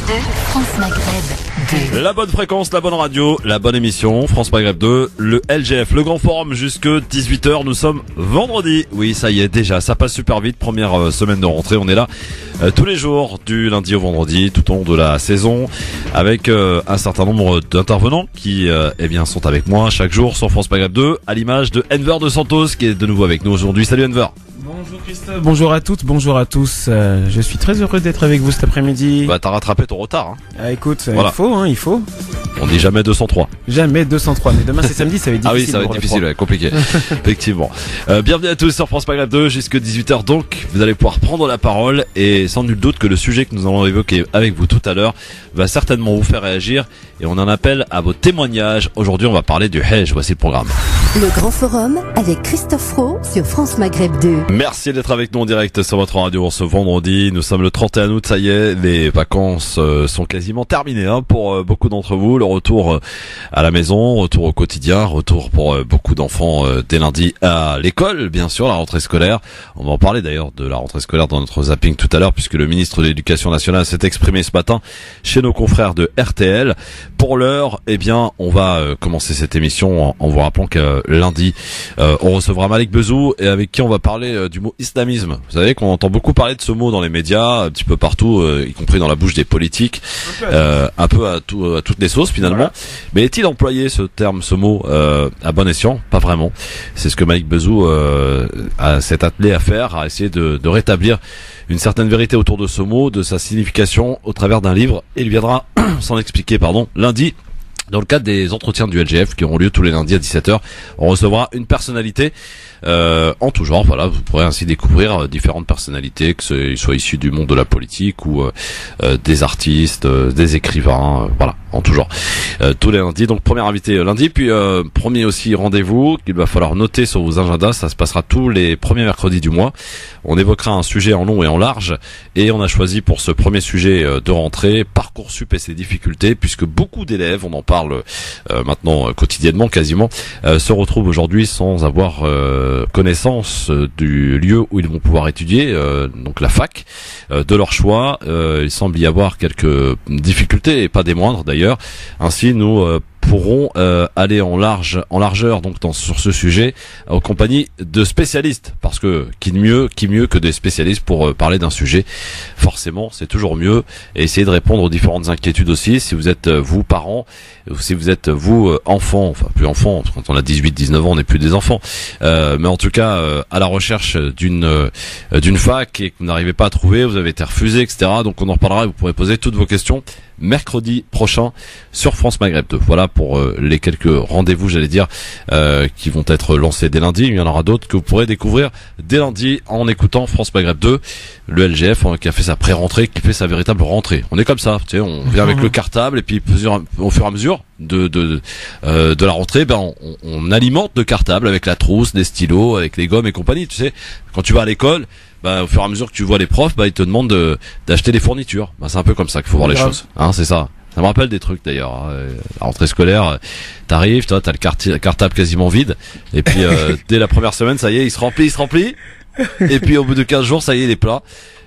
2, France Maghreb 2. La bonne fréquence, la bonne radio, la bonne émission, France Maghreb 2, le LGF, le grand forum jusque 18h, nous sommes vendredi. Oui, ça y est déjà, ça passe super vite, première semaine de rentrée, on est là tous les jours, du lundi au vendredi, tout au long de la saison, avec un certain nombre d'intervenants qui sont avec moi chaque jour sur France Maghreb 2, à l'image de Enver de Santos qui est de nouveau avec nous aujourd'hui. Salut Enver. Bonjour Christophe, bonjour à toutes, bonjour à tous. Je suis très heureux d'être avec vous cet après-midi. Bah t'as rattrapé ton retard. Écoute, voilà. il faut. On dit jamais 203. Jamais 203, mais demain c'est samedi, ça va être difficile. Ah oui, ça va être difficile, ouais, compliqué. Effectivement. Bienvenue à tous sur France Maghreb 2 jusqu'à 18h. Donc, vous allez pouvoir prendre la parole et sans nul doute que le sujet que nous allons évoquer avec vous tout à l'heure va certainement vous faire réagir et on en appelle à vos témoignages. Aujourd'hui, on va parler du Hajj. Voici le programme. Le grand forum avec Christophe Roux sur France Maghreb 2. Merci d'être avec nous en direct sur votre radio ce vendredi. Nous sommes le 31 août, ça y est, les vacances sont quasiment terminées pour beaucoup d'entre vous. Le retour à la maison, retour au quotidien, retour pour beaucoup d'enfants dès lundi à l'école, bien sûr, la rentrée scolaire. On va en parler d'ailleurs de la rentrée scolaire dans notre zapping tout à l'heure puisque le ministre de l'Éducation nationale s'est exprimé ce matin chez nos confrères de RTL. Pour l'heure, on va commencer cette émission en vous rappelant que lundi, on recevra Malik Bezou et avec qui on va parler du mot islamisme. Vous savez qu'on entend beaucoup parler de ce mot dans les médias, un petit peu partout, y compris dans la bouche des politiques, un peu à toutes les sauces finalement. Voilà. Mais est-il employé ce mot à bon escient? Pas vraiment. C'est ce que Malik Bezou s'est attelé à faire, à essayer de rétablir une certaine vérité autour de ce mot, de sa signification au travers d'un livre. Et il viendra s'en expliquer, lundi. Dans le cadre des entretiens du LGF qui auront lieu tous les lundis à 17h, on recevra une personnalité en tout genre. Voilà, vous pourrez ainsi découvrir différentes personnalités, que ce soit issus du monde de la politique ou des artistes, des écrivains, voilà, en tout genre. Tous les lundis, donc premier invité lundi, puis premier aussi rendez-vous qu'il va falloir noter sur vos agendas. Ça se passera tous les premiers mercredis du mois. On évoquera un sujet en long et en large et on a choisi pour ce premier sujet de rentrée Parcoursup et ses difficultés, puisque beaucoup d'élèves, on en parle maintenant quotidiennement quasiment, se retrouvent aujourd'hui sans avoir connaissance du lieu où ils vont pouvoir étudier, donc la fac de leur choix. Il semble y avoir quelques difficultés et pas des moindres d'ailleurs. Ainsi nous pourront aller en largeur donc sur ce sujet en compagnie de spécialistes, parce que qui mieux que des spécialistes pour parler d'un sujet. Forcément, c'est toujours mieux, et essayer de répondre aux différentes inquiétudes aussi. Si vous êtes vous parents, ou si vous êtes vous enfants, enfin plus enfants, quand on a 18-19 ans, on n'est plus des enfants, mais en tout cas à la recherche d'une fac et que vous n'arrivez pas à trouver, vous avez été refusé, etc. Donc on en reparlera et vous pourrez poser toutes vos questions mercredi prochain sur France Maghreb 2. Voilà pour les quelques rendez-vous, j'allais dire, qui vont être lancés dès lundi. Il y en aura d'autres que vous pourrez découvrir dès lundi en écoutant France Maghreb 2, le LGF qui a fait sa pré-rentrée, qui fait sa véritable rentrée. On est comme ça, tu sais, on vient avec le cartable et puis au fur et à mesure de la rentrée, on alimente le cartable avec la trousse, des stylos, avec les gommes et compagnie. Tu sais, quand tu vas à l'école, au fur et à mesure que tu vois les profs, ils te demandent d'acheter des fournitures. C'est un peu comme ça qu'il faut voir les choses. C'est ça. Ça me rappelle des trucs d'ailleurs. La rentrée scolaire, t'arrives, t'as le cartable quasiment vide, et puis dès la première semaine, ça y est, il se remplit. Et puis au bout de 15 jours, ça y est, il est plat.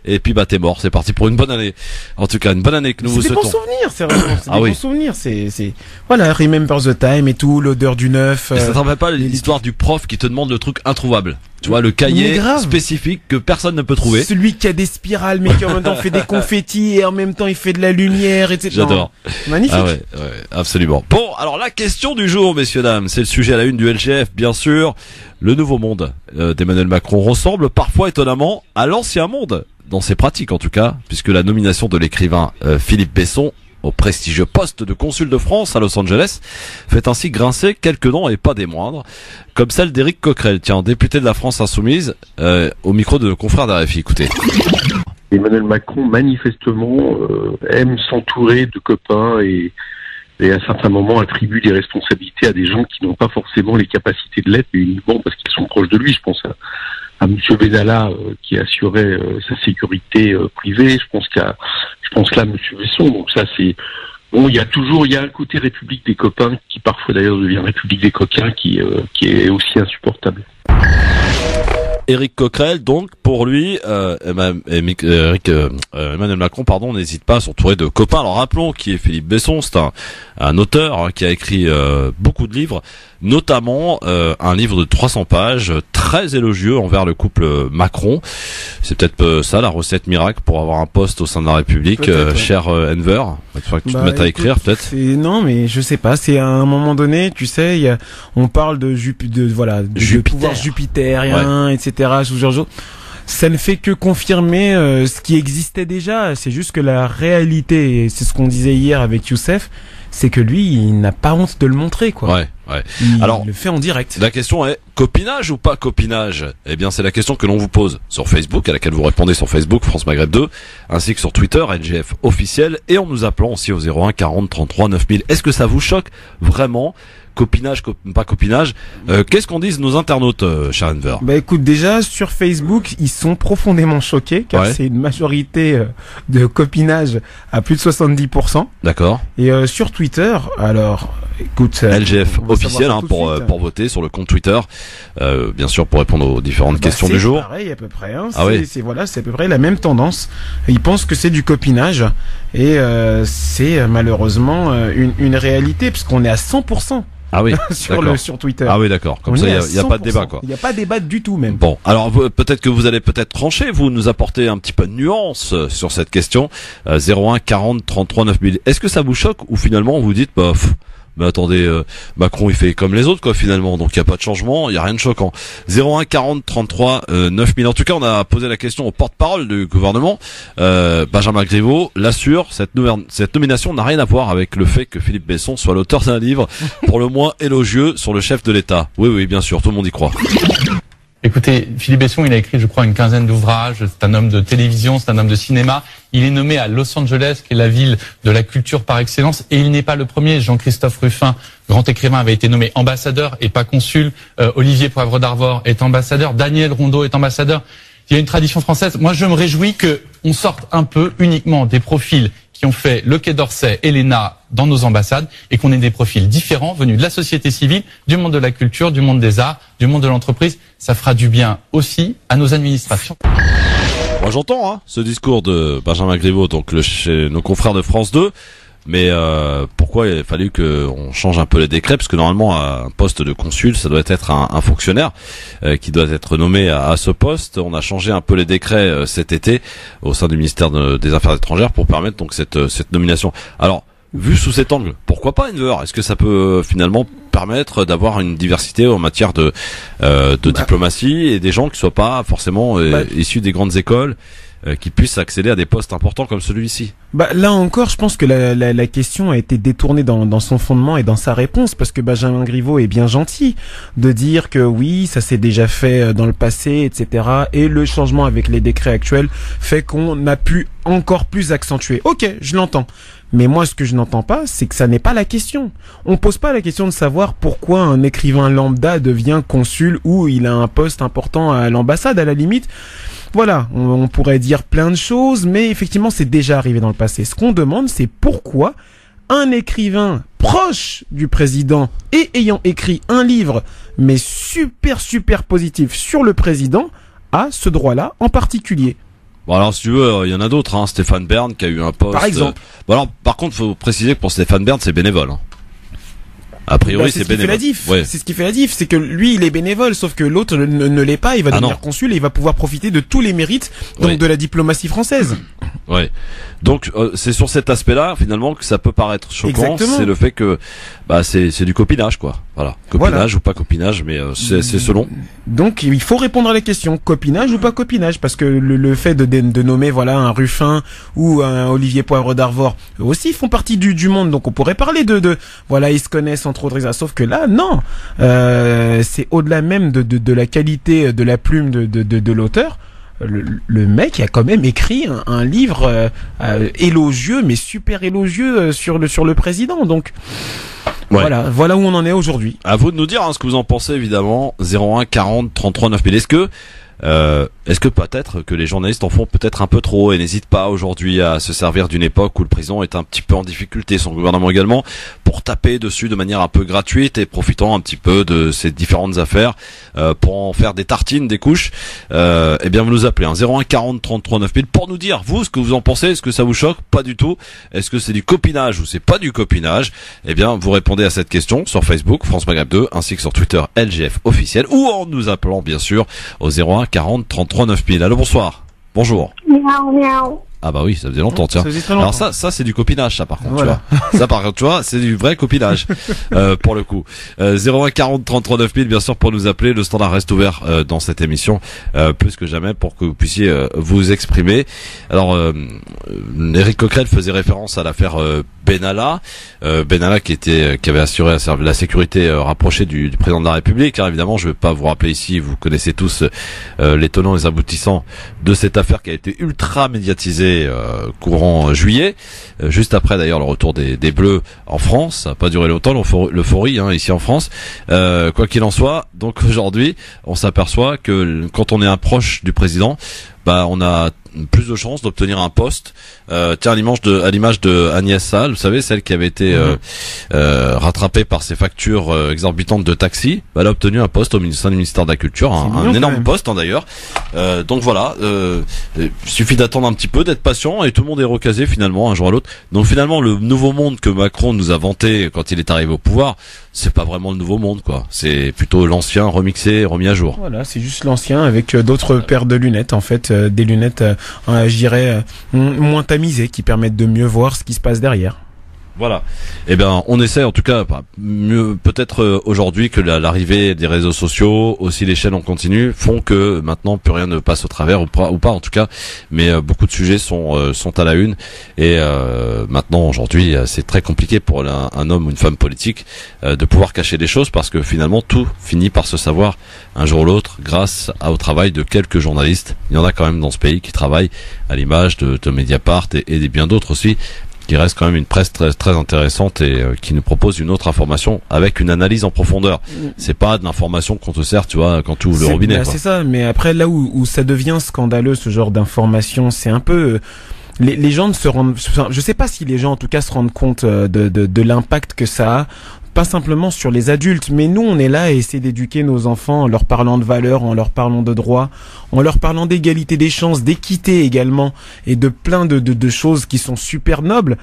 Et puis t'es mort, c'est parti pour une bonne année. En tout cas, une bonne année que nous vous souhaitons. C'est des bons souvenirs, c'est vraiment, c'est des bons souvenirs. C'est voilà, remember the time et tout, l'odeur du neuf. Ça te rappelle pas l'histoire du prof qui te demande le truc introuvable? Tu vois, le cahier spécifique que personne ne peut trouver. Celui qui a des spirales, mais qui en même temps fait des confettis et en même temps il fait de la lumière, etc. J'adore. Magnifique. Ah ouais, absolument. Bon, alors la question du jour, messieurs, dames, c'est le sujet à la une du LGF, bien sûr. Le nouveau monde d'Emmanuel Macron ressemble parfois étonnamment à l'ancien monde, dans ses pratiques en tout cas, puisque la nomination de l'écrivain Philippe Besson au prestigieux poste de consul de France à Los Angeles fait ainsi grincer quelques dents et pas des moindres, comme celle d'Éric Coquerel, député de la France Insoumise, au micro de nos confrères d'RFI. Écoutez. Emmanuel Macron manifestement aime s'entourer de copains et à certains moments attribue des responsabilités à des gens qui n'ont pas forcément les capacités de l'être, mais uniquement parce qu'ils sont proches de lui. Je pense à Monsieur Benalla qui assurait sa sécurité privée. Je pense là à Monsieur Besson. Donc ça c'est bon. Il y a un côté République des copains qui parfois d'ailleurs devient République des coquins qui est aussi insupportable. Éric Coquerel, donc pour lui, Emmanuel Macron, n'hésite pas à s'entourer de copains. Alors rappelons qui est Philippe Besson, c'est un auteur qui a écrit beaucoup de livres, notamment un livre de 300 pages, très élogieux envers le couple Macron. C'est peut-être ça la recette miracle pour avoir un poste au sein de la République, cher Enver. Il faudrait que tu te mettes à écrire peut-être. Non, mais je sais pas. C'est à un moment donné, tu sais, on parle de pouvoir jupitérien, etc. Ça ne fait que confirmer ce qui existait déjà. C'est juste que la réalité, et c'est ce qu'on disait hier avec Youssef, c'est que lui, il n'a pas honte de le montrer, quoi. Ouais. Il Alors, le fait en direct. La question est copinage ou pas copinage? Eh bien, c'est la question que l'on vous pose sur Facebook, à laquelle vous répondez sur Facebook France Maghreb 2, ainsi que sur Twitter NGF officiel, et en nous appelant aussi au 01 40 33 9000. Est-ce que ça vous choque vraiment? Copinage, pas copinage. Qu'est-ce qu'on disent nos internautes, cher Enver? Bah écoute, déjà sur Facebook, ils sont profondément choqués car c'est une majorité de copinage à plus de 70%. D'accord. Et sur Twitter, alors écoute, LGF officiel pour voter sur le compte Twitter, bien sûr pour répondre aux différentes questions du jour. C'est pareil à peu près. C'est à peu près la même tendance. Ils pensent que c'est du copinage et c'est malheureusement une réalité puisqu'on est à 100%. Ah oui, sur Twitter. Ah oui, d'accord. Comme ça, il y a pas de débat, quoi. Il n'y a pas de débat du tout, même. Bon, alors peut-être que vous allez trancher, vous nous apporter un petit peu de nuance sur cette question. 01 40 33 9000. Est-ce que ça vous choque ou finalement vous dites, mais attendez, Macron il fait comme les autres, quoi, finalement, donc il y a pas de changement, il y a rien de choquant. 01 40 33 9000. En tout cas, on a posé la question au porte-parole du gouvernement, Benjamin Griveaux l'assure, cette nomination n'a rien à voir avec le fait que Philippe Besson soit l'auteur d'un livre pour le moins élogieux sur le chef de l'État. Oui, bien sûr, tout le monde y croit. Écoutez, Philippe Besson, il a écrit, je crois, une quinzaine d'ouvrages. C'est un homme de télévision, c'est un homme de cinéma. Il est nommé à Los Angeles, qui est la ville de la culture par excellence. Et il n'est pas le premier. Jean-Christophe Ruffin, grand écrivain, avait été nommé ambassadeur et pas consul. Olivier Poivre d'Arvor est ambassadeur. Daniel Rondeau est ambassadeur. Il y a une tradition française. Moi, je me réjouis qu'on sorte un peu uniquement des profils qui ont fait le Quai d'Orsay et l'ENA dans nos ambassades et qu'on ait des profils différents venus de la société civile, du monde de la culture, du monde des arts, du monde de l'entreprise. Ça fera du bien aussi à nos administrations. Moi j'entends ce discours de Benjamin Griveaux, donc chez nos confrères de France 2. Mais pourquoi il a fallu qu'on change un peu les décrets, parce que normalement un poste de consul ça doit être un fonctionnaire qui doit être nommé à ce poste. On a changé un peu les décrets cet été au sein du ministère des Affaires étrangères pour permettre donc cette nomination. Alors vu sous cet angle, pourquoi pas Enver? Est-ce que ça peut finalement permettre d'avoir une diversité en matière de diplomatie et des gens qui soient pas forcément issus des grandes écoles, qui puissent accéder à des postes importants comme celui-ci? Là encore, je pense que la question a été détournée dans son fondement et dans sa réponse, parce que Benjamin Griveaux est bien gentil de dire que oui, ça s'est déjà fait dans le passé, etc. Et le changement avec les décrets actuels fait qu'on a pu encore plus accentuer. Ok, je l'entends. Mais moi, ce que je n'entends pas, c'est que ça n'est pas la question. On pose pas la question de savoir pourquoi un écrivain lambda devient consul ou il a un poste important à l'ambassade, à la limite. Voilà, on pourrait dire plein de choses, mais effectivement, c'est déjà arrivé dans le passé. Ce qu'on demande, c'est pourquoi un écrivain proche du président et ayant écrit un livre, mais super positif sur le président, a ce droit-là en particulier. Bon alors si tu veux, il y en a d'autres, Stéphane Bern qui a eu un poste. Par exemple. Alors par contre, faut préciser que pour Stéphane Bern, c'est bénévole. A priori, c'est bénévole. C'est ce qui fait la diff, c'est que lui, il est bénévole, sauf que l'autre ne l'est pas. Il va devenir consul et il va pouvoir profiter de tous les mérites de la diplomatie française. Ouais. Donc c'est sur cet aspect-là finalement que ça peut paraître choquant. Exactement. C'est le fait que c'est du copinage, quoi. Voilà. Copinage ou pas copinage, mais c'est selon. Donc il faut répondre à la question copinage ou pas copinage, parce que le fait de nommer un Ruffin ou un Olivier Poivre d'Arvor aussi font partie du monde. Donc on pourrait parler de ils se connaissent entre autres, sauf que là non, c'est au-delà même de la qualité de la plume de l'auteur. Le mec a quand même écrit un livre élogieux, mais super élogieux sur le président. Donc voilà où on en est aujourd'hui. À vous de nous dire ce que vous en pensez, évidemment. 01 40 33 9000. Est-ce que Est-ce que peut-être que les journalistes en font peut-être un peu trop et n'hésitent pas aujourd'hui à se servir d'une époque où le président est un petit peu en difficulté, son gouvernement également, pour taper dessus de manière un peu gratuite et profitant un petit peu de ces différentes affaires pour en faire des tartines, des couches. Eh bien vous nous appelez 01 40 33 9000 pour nous dire vous ce que vous en pensez. Est-ce que ça vous choque? Pas du tout. Est-ce que c'est du copinage ou c'est pas du copinage? Eh bien vous répondez à cette question sur Facebook France Maghreb 2 ainsi que sur Twitter LGF officiel ou en nous appelant bien sûr au 01 40 33 9000. Allô, bonsoir. Bonjour. Miaou, miaou. Ah bah oui, ça faisait longtemps, tiens. Ça faisait très longtemps. Alors ça c'est du copinage, ça par contre, Voilà. tu vois. Ça par contre, tu vois, c'est du vrai copinage, pour le coup. 01 40 33 9000, bien sûr, pour nous appeler. Le standard reste ouvert dans cette émission, plus que jamais, pour que vous puissiez vous exprimer. Alors, Éric Coquerel faisait référence à l'affaire Benalla. Benalla qui avait assuré la sécurité rapprochée du président de la République. Alors, évidemment, je vais pas vous rappeler ici, vous connaissez tous les tenants et les aboutissants de cette affaire qui a été ultra médiatisée courant juillet, juste après d'ailleurs le retour des Bleus en France. Ça n'a pas duré longtemps l'euphorie ici en France. Quoi qu'il en soit, donc aujourd'hui on s'aperçoit que quand on est un proche du président, on a plus de chances d'obtenir un poste. Tiens, à l'image de Agnès Salle, vous savez, celle qui avait été rattrapée par ses factures exorbitantes de taxi, elle a obtenu un poste au sein du ministère de la Culture, un énorme poste d'ailleurs. Donc voilà, il suffit d'attendre un petit peu, d'être patient, et tout le monde est recasé finalement un jour à l'autre. Donc finalement, le nouveau monde que Macron nous a vanté quand il est arrivé au pouvoir, c'est pas vraiment le nouveau monde, quoi. C'est plutôt l'ancien remixé, remis à jour. Voilà, c'est juste l'ancien avec d'autres paires de lunettes, en fait, des lunettes, je dirais, moins tamisées, qui permettent de mieux voir ce qui se passe derrière. Voilà. Eh bien, on essaie en tout cas, mieux peut-être aujourd'hui que l'arrivée des réseaux sociaux, aussi les chaînes en continu, font que maintenant plus rien ne passe au travers ou pas en tout cas. Mais beaucoup de sujets sont à la une et maintenant aujourd'hui c'est très compliqué pour un homme ou une femme politique de pouvoir cacher des choses parce que finalement tout finit par se savoir un jour ou l'autre grâce au travail de quelques journalistes. Il y en a quand même dans ce pays qui travaillent à l'image de Mediapart et bien d'autres aussi, qui reste quand même une presse très, très intéressante et qui nous propose une autre information avec une analyse en profondeur. C'est pas de l'information qu'on te sert, tu vois, quand tu ouvres le robinet. C'est ça, mais après là où ça devient scandaleux ce genre d'information, c'est un peu les gens ne se rendent, je sais pas si les gens en tout cas se rendent compte de l'impact que ça a. Pas simplement sur les adultes, mais nous on est là à essayer d'éduquer nos enfants en leur parlant de valeurs, en leur parlant de droits, en leur parlant d'égalité des chances, d'équité également, et de plein de choses qui sont super nobles.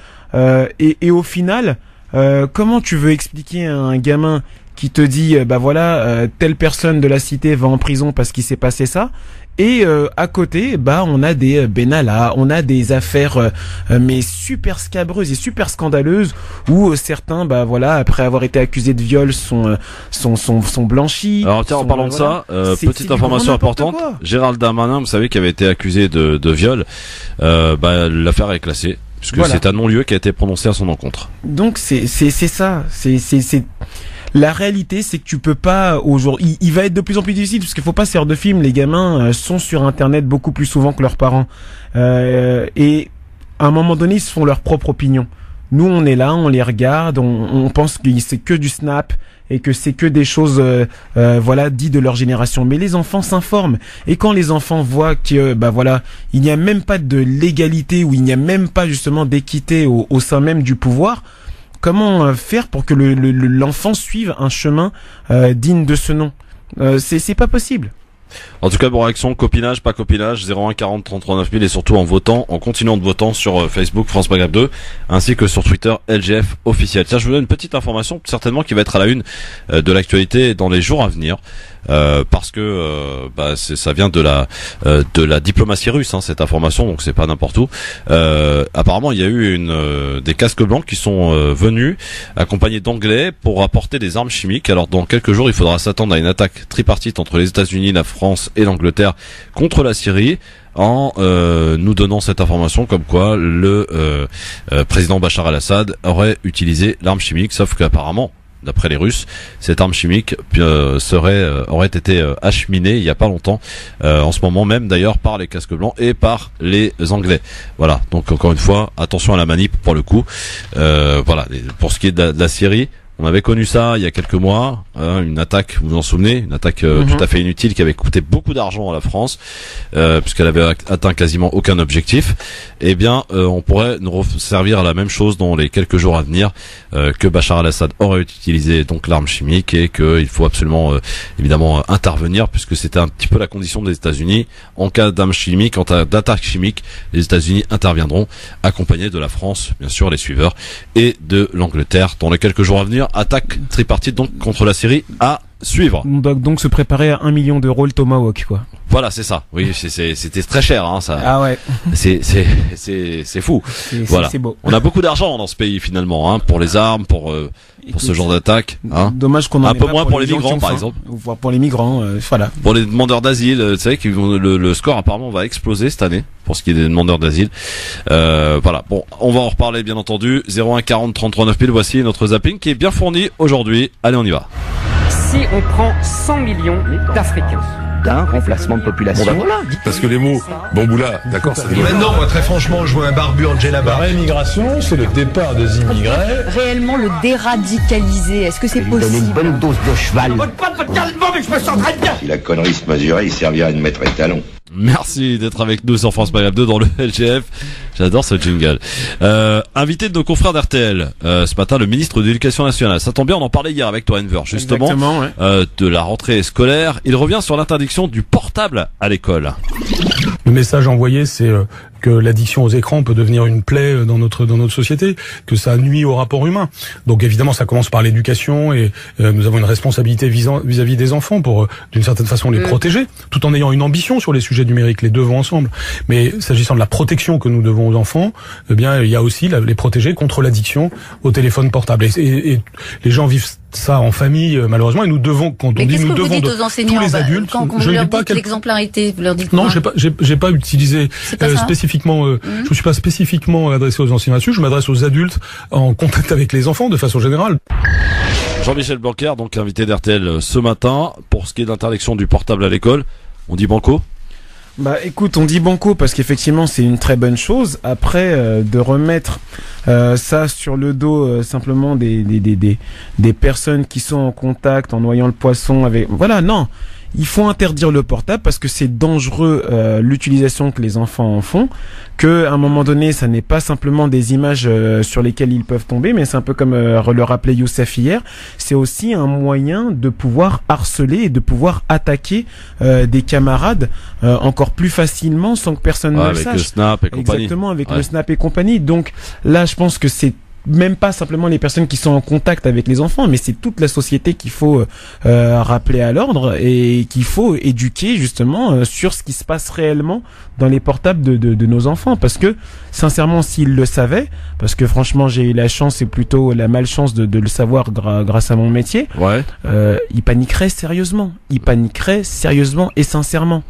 Et au final, comment tu veux expliquer à un gamin qui te dit telle personne de la cité va en prison parce qu'il s'est passé ça, et à côté on a des Benalla, on a des affaires mais super scabreuses et super scandaleuses où certains après avoir été accusés de viol sont blanchis. Alors tiens, en parlant de ça, petite information importante, Gérald Darmanin, vous savez, qui avait été accusé de viol, l'affaire est classée puisque c'est un non-lieu qui a été prononcé à son encontre. Donc c'est ça, c'est la réalité, c'est que tu peux pas aujourd'hui. Il va être de plus en plus difficile parce qu'il faut pas se faire de films. Les gamins sont sur Internet beaucoup plus souvent que leurs parents, et à un moment donné, ils se font leur propre opinion. Nous, on est là, on les regarde, on pense que c'est que du snap et que c'est que des choses, dites de leur génération. Mais les enfants s'informent, et quand les enfants voient que, il n'y a même pas de légalité, ou il n'y a même pas justement d'équité au sein même du pouvoir. Comment faire pour que l'enfant suive un chemin digne de ce nom? C'est pas possible. En tout cas, bon, réaction, copinage, pas copinage, 01 40 33 9000, et surtout en continuant de votant sur Facebook France Maghreb 2, ainsi que sur Twitter LGF officiel. Tiens, je vous donne une petite information, certainement qui va être à la une de l'actualité dans les jours à venir. Parce que ça vient de la diplomatie russe, cette information, donc c'est pas n'importe où. Apparemment, il y a eu des casques blancs qui sont venus accompagnés d'anglais pour apporter des armes chimiques. Alors dans quelques jours, il faudra s'attendre à une attaque tripartite entre les États-Unis, la France et l'Angleterre contre la Syrie, en nous donnant cette information comme quoi le président Bachar al-Assad aurait utilisé l'arme chimique, sauf qu'apparemment, d'après les Russes, cette arme chimique aurait été acheminée il y a pas longtemps, en ce moment même d'ailleurs, par les casques blancs et par les Anglais. Voilà, donc encore une fois, attention à la manip pour le coup. Pour ce qui est de la Syrie, on avait connu ça il y a quelques mois, une attaque, vous vous en souvenez, une attaque tout à fait inutile qui avait coûté beaucoup d'argent à la France, puisqu'elle avait atteint quasiment aucun objectif. Eh bien, on pourrait nous servir à la même chose dans les quelques jours à venir, que Bachar al-Assad aurait utilisé donc l'arme chimique et qu'il faut absolument évidemment intervenir, puisque c'était un petit peu la condition des États-Unis. En cas d'arme chimique, en cas d'attaque chimique, les États-Unis interviendront, accompagnés de la France, bien sûr, les suiveurs, et de l'Angleterre dans les quelques jours à venir. Attaque tripartite donc contre la Syrie à suivre. On doit donc se préparer à 1 million d'euros le Tomahawk, quoi. Voilà, c'est ça. Oui, c'était très cher, hein, ça. Ah ouais. C'est fou. Voilà. C'est beau. On a beaucoup d'argent dans ce pays finalement, hein, pour les armes, pour ce genre d'attaque, hein. Dommage qu'on en un ait peu pas moins pour les gens migrants, qui ont par faim. exemple. Voire pour les migrants, voilà. Pour les demandeurs d'asile, tu sais, le score apparemment va exploser cette année pour ce qui est des demandeurs d'asile. Voilà. Bon, on va en reparler bien entendu. 01 40 33 9000. Voici notre zapping qui est bien fourni aujourd'hui. Allez, on y va. Si on prend 100 millions d'Africains d'un remplacement de population. Bon, ben voilà. Parce que les mots bamboula, d'accord, c'est des mots. Non, moi très franchement, je vois un barbu en djellaba. La réimmigration, c'est le départ des immigrés. Réellement le déradicaliser, est-ce que c'est possible? Donner une bonne dose de cheval. Mais je me sens très bien. Si la connerie se mesurait, il servirait de maître étalon. Merci d'être avec nous sur France Maghreb 2 dans le LGF. J'adore ce jingle. Invité de nos confrères d'RTL ce matin, le ministre de l'Éducation nationale. Ça tombe bien, on en parlait hier avec toi, Enver, justement, ouais. De la rentrée scolaire. Il revient sur l'interdiction du portable à l'école. Le message envoyé, c'est que l'addiction aux écrans peut devenir une plaie dans notre société, que ça nuit au rapport humain. Donc évidemment, ça commence par l'éducation et nous avons une responsabilité vis-à-vis des enfants pour, d'une certaine façon, les protéger, tout en ayant une ambition sur les sujets numériques. Les deux vont ensemble. Mais s'agissant de la protection que nous devons aux enfants, eh bien, il y a aussi les protéger contre l'addiction au téléphone portable. Et les gens vivent ça en famille, malheureusement, et nous devons, quand on dit nous devons de tous les adultes, quand je vous ne leur dis pas dites l'exemplarité, vous leur dites non, quoi? j'ai pas utilisé spécifiquement. Je me suis pas spécifiquement adressé aux enseignants là-dessus. Je m'adresse aux adultes en contact avec les enfants de façon générale. Jean-Michel Blanquer, donc invité d'RTL ce matin pour ce qui est d'interdiction du portable à l'école. On dit banco? Bah écoute, on dit banco parce qu'effectivement c'est une très bonne chose. Après, de remettre ça sur le dos simplement des personnes qui sont en contact en noyant le poisson avec... Voilà, non. Il faut interdire le portable parce que c'est dangereux l'utilisation que les enfants en font, que à un moment donné ça n'est pas simplement des images sur lesquelles ils peuvent tomber, mais c'est un peu comme le rappelait Youssef hier, c'est aussi un moyen de pouvoir harceler et de pouvoir attaquer des camarades encore plus facilement sans que personne ne le sache. Avec le Snap et compagnie. Exactement, avec le Snap et compagnie. Donc là je pense que c'est même pas simplement les personnes qui sont en contact avec les enfants, mais c'est toute la société qu'il faut rappeler à l'ordre et qu'il faut éduquer justement sur ce qui se passe réellement dans les portables de nos enfants. Parce que sincèrement, s'ils le savaient, parce que franchement j'ai eu la chance et plutôt la malchance de le savoir grâce à mon métier, ouais. Ils paniqueraient sérieusement. Ils paniqueraient sérieusement et sincèrement.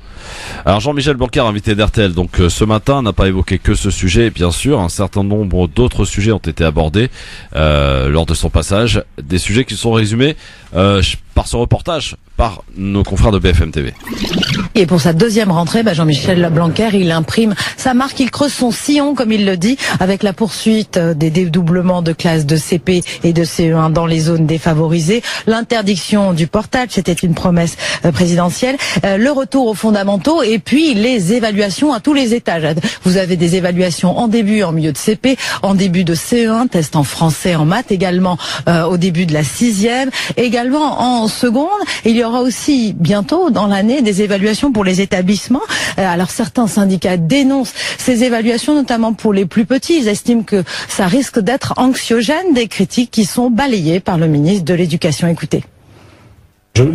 Alors Jean-Michel Blanquer, invité d'RTL, donc ce matin, n'a pas évoqué que ce sujet, bien sûr. Un certain nombre d'autres sujets ont été abordés lors de son passage. Des sujets qui sont résumés par ce reportage par nos confrères de BFM TV. Et pour sa deuxième rentrée, Jean-Michel Blanquer, il imprime sa marque, il creuse son sillon, comme il le dit, avec la poursuite des dédoublements de classes de CP et de CE1 dans les zones défavorisées, l'interdiction du portable, c'était une promesse présidentielle, le retour aux fondamentaux et puis les évaluations à tous les étages. Vous avez des évaluations en début, en milieu de CP, en début de CE1, test en français, en maths, également au début de la 6e, également en seconde. Et il y aura aussi bientôt dans l'année des évaluations pour les établissements. Alors certains syndicats dénoncent ces évaluations, notamment pour les plus petits. Ils estiment que ça risque d'être anxiogène, des critiques qui sont balayées par le ministre de l'Éducation. Écoutez.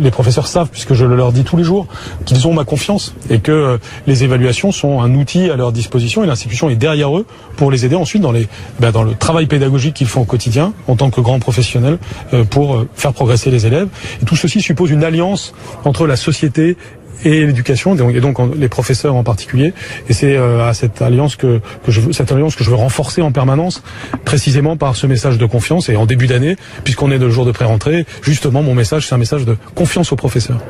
Les professeurs savent, puisque je le leur dis tous les jours, qu'ils ont ma confiance et que les évaluations sont un outil à leur disposition et l'institution est derrière eux pour les aider ensuite dans le travail pédagogique qu'ils font au quotidien en tant que grands professionnels pour faire progresser les élèves. Et tout ceci suppose une alliance entre la société et l'éducation, et donc les professeurs en particulier. Et c'est à cette alliance que je veux renforcer en permanence, précisément par ce message de confiance. Et en début d'année, puisqu'on est le jour de pré-rentrée, justement mon message, c'est un message de confiance aux professeurs.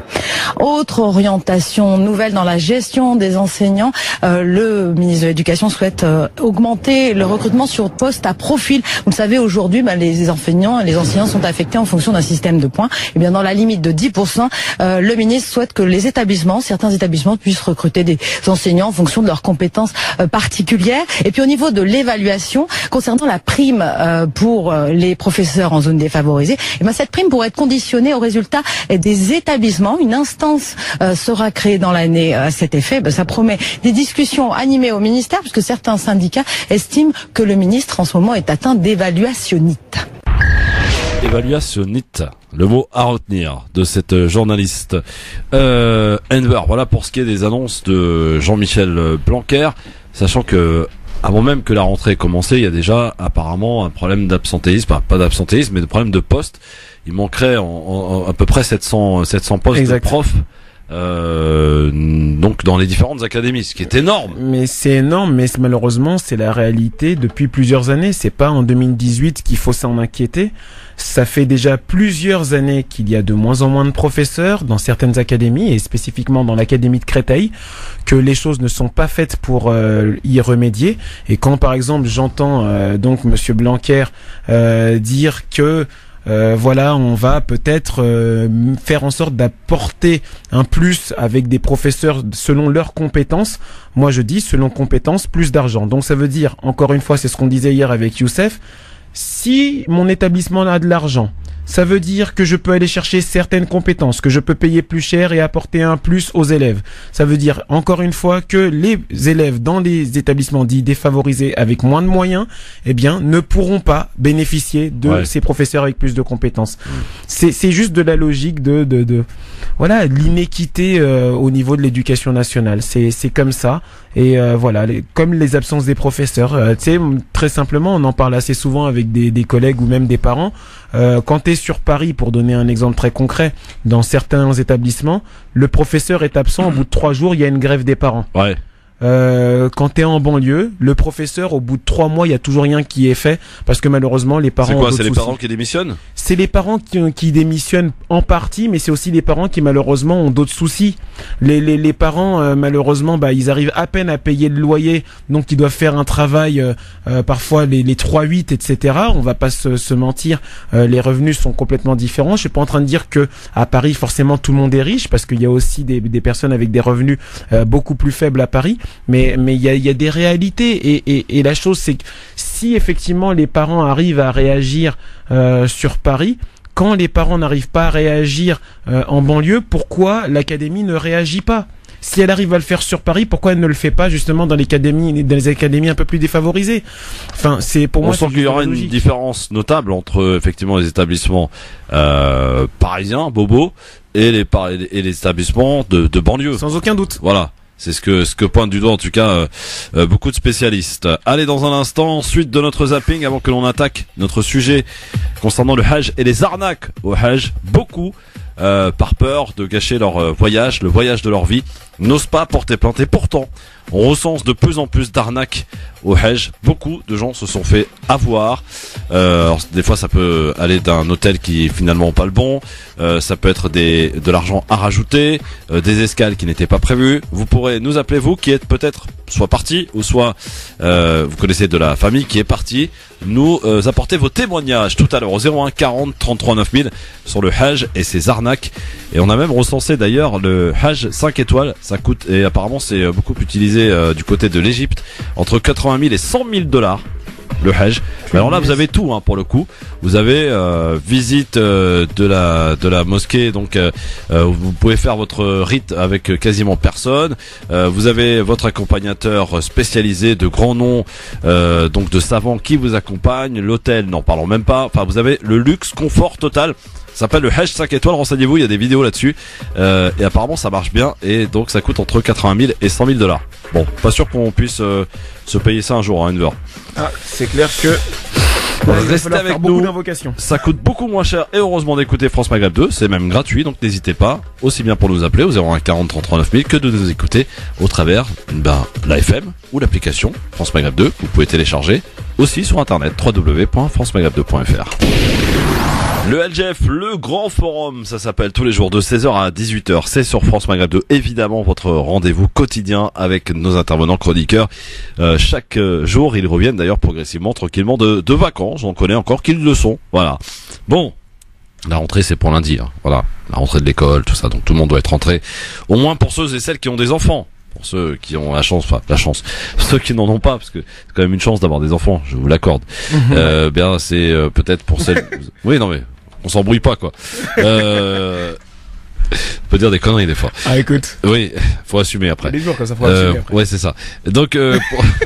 Autre orientation nouvelle dans la gestion des enseignants, le ministre de l'Éducation souhaite augmenter le recrutement sur poste à profil. Vous le savez, aujourd'hui, les enseignants sont affectés en fonction d'un système de points. Et bien dans la limite de 10%, le ministre souhaite que certains établissements puissent recruter des enseignants en fonction de leurs compétences particulières. Et puis au niveau de l'évaluation, concernant la prime pour les professeurs en zone défavorisée, et cette prime pourrait être conditionnée aux résultats des établissements. Une instance sera créée dans l'année à cet effet. Ça promet des discussions animées au ministère, puisque certains syndicats estiment que le ministre en ce moment est atteint d'évaluationnite. Évaluationnite, le mot à retenir de cette journaliste. Enver, voilà pour ce qui est des annonces de Jean-Michel Blanquer, sachant que avant même que la rentrée ait commencé, il y a déjà apparemment un problème d'absentéisme, pas d'absentéisme, mais de problème de poste. Il manquerait à peu près 700 postes de profs. Donc dans les différentes académies, ce qui est énorme. Mais c'est énorme, mais malheureusement c'est la réalité depuis plusieurs années. C'est pas en 2018 qu'il faut s'en inquiéter. Ça fait déjà plusieurs années qu'il y a de moins en moins de professeurs dans certaines académies, et spécifiquement dans l'académie de Créteil, que les choses ne sont pas faites pour y remédier. Et quand par exemple j'entends donc Monsieur Blanquer dire que voilà, on va peut-être faire en sorte d'apporter un plus avec des professeurs selon leurs compétences. Moi je dis selon compétences, plus d'argent. Donc ça veut dire, encore une fois, c'est ce qu'on disait hier avec Youssef, si mon établissement a de l'argent, ça veut dire que je peux aller chercher certaines compétences, que je peux payer plus cher et apporter un plus aux élèves. Ça veut dire, encore une fois, que les élèves dans les établissements dits défavorisés avec moins de moyens, ne pourront pas bénéficier de ces professeurs avec plus de compétences. C'est juste de la logique de l'inéquité au niveau de l'éducation nationale. C'est comme ça. Et comme les absences des professeurs, très simplement, on en parle assez souvent avec des collègues ou même des parents. Quand t'es sur Paris, pour donner un exemple très concret, dans certains établissements, le professeur est absent, au bout de 3 jours, il y a une grève des parents. Ouais. Quand t'es en banlieue, le professeur, au bout de 3 mois, il y a toujours rien qui est fait, parce que malheureusement, les parents... C'est quoi, c'est les parents qui démissionnent? C'est les parents qui démissionnent en partie, mais c'est aussi les parents qui malheureusement ont d'autres soucis. Les parents, malheureusement, ils arrivent à peine à payer le loyer, donc ils doivent faire un travail, parfois les 3-8, etc. On va pas se mentir, les revenus sont complètement différents. Je suis pas en train de dire que à Paris, forcément, tout le monde est riche, parce qu'il y a aussi des personnes avec des revenus beaucoup plus faibles à Paris. Mais il y a des réalités, et la chose c'est que si effectivement les parents arrivent à réagir sur Paris, quand les parents n'arrivent pas à réagir en banlieue, pourquoi l'académie ne réagit pas? Si elle arrive à le faire sur Paris, pourquoi elle ne le fait pas justement dans les académies un peu plus défavorisées? Enfin, c'est pour moi. On sent qu'il y aura une différence notable entre effectivement les établissements parisiens, bobos, et les établissements de banlieue. Sans aucun doute. Voilà. C'est ce que pointent du doigt en tout cas beaucoup de spécialistes. Allez, dans un instant, suite de notre zapping, avant que l'on attaque notre sujet concernant le Hajj et les arnaques au Hajj. Beaucoup par peur de gâcher leur voyage, le voyage de leur vie, n'osent pas porter plainte. Et pourtant, on recense de plus en plus d'arnaques au Hajj. Beaucoup de gens se sont fait avoir. Alors, des fois, ça peut aller d'un hôtel qui est finalement pas le bon. Ça peut être de l'argent à rajouter, des escales qui n'étaient pas prévues. Vous pourrez nous appeler, vous qui êtes peut-être soit parti ou soit vous connaissez de la famille qui est partie. Nous apporter vos témoignages tout à l'heure au 01 40 33 9000 sur le Hajj et ses arnaques. Et on a même recensé d'ailleurs le Hajj 5 étoiles. Ça coûte, et apparemment c'est beaucoup utilisé du côté de l'Égypte, entre 80 000 et 100 000 $. Le Hajj. Mais alors là, vous avez tout, pour le coup. Vous avez visite de la mosquée, donc vous pouvez faire votre rite avec quasiment personne. Vous avez votre accompagnateur spécialisé de grands noms, donc de savants qui vous accompagnent. L'hôtel, n'en parlons même pas. Enfin, vous avez le luxe, confort total. Ça s'appelle le Hajj 5 étoiles, renseignez-vous, il y a des vidéos là-dessus. Et apparemment ça marche bien, et donc ça coûte entre 80 000 et 100 000 $. Bon, pas sûr qu'on puisse se payer ça un jour, Enver. Ah, c'est clair que Restez avec beaucoup nous. d'invocations. Ça coûte beaucoup moins cher et heureusement d'écouter France Maghreb 2. C'est même gratuit, donc n'hésitez pas, aussi bien pour nous appeler au 01 40 33 9000 que de nous écouter au travers la FM ou l'application France Maghreb 2. Vous pouvez télécharger aussi sur internet www.francemaghreb2.fr. Le LGF, le grand forum, ça s'appelle tous les jours de 16h à 18h. C'est sur France Maghreb 2, évidemment votre rendez-vous quotidien avec nos intervenants chroniqueurs. Chaque jour, ils reviennent d'ailleurs progressivement, tranquillement de vacances. J'en connais encore qui le sont. Voilà. Bon, la rentrée c'est pour lundi. Hein. Voilà, la rentrée de l'école, tout ça. Donc tout le monde doit être rentré. Au moins pour ceux et celles qui ont des enfants. Pour ceux qui ont la chance, ceux qui n'en ont pas, parce que c'est quand même une chance d'avoir des enfants, je vous l'accorde. Bien, c'est peut-être pour celles. Oui, non mais on s'embrouille pas quoi. On peut dire des conneries des fois. Ah écoute. Oui, faut assumer après. Les jours, ça faut assumer après. Ouais, c'est ça. Donc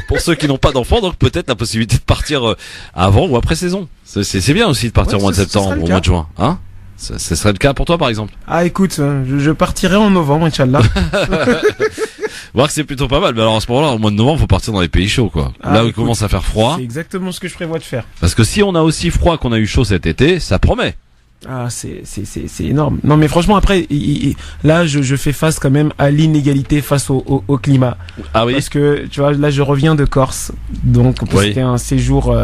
pour ceux qui n'ont pas d'enfants, donc peut-être la possibilité de partir avant ou après saison. C'est bien aussi de partir au mois de septembre, au mois de juin, hein. Ce serait le cas pour toi par exemple? Ah écoute, je partirai en novembre, Inch'Allah. Voir que c'est plutôt pas mal, mais alors à ce moment-là, au mois de novembre, faut partir dans les pays chauds, quoi. Là où il commence à faire froid. C'est exactement ce que je prévois de faire. Parce que si on a aussi froid qu'on a eu chaud cet été, ça promet. Ah, c'est énorme. Non, mais franchement, après, là, je fais face quand même à l'inégalité face au climat. Ah oui. Parce que, tu vois, là, je reviens de Corse. Donc, c'était un séjour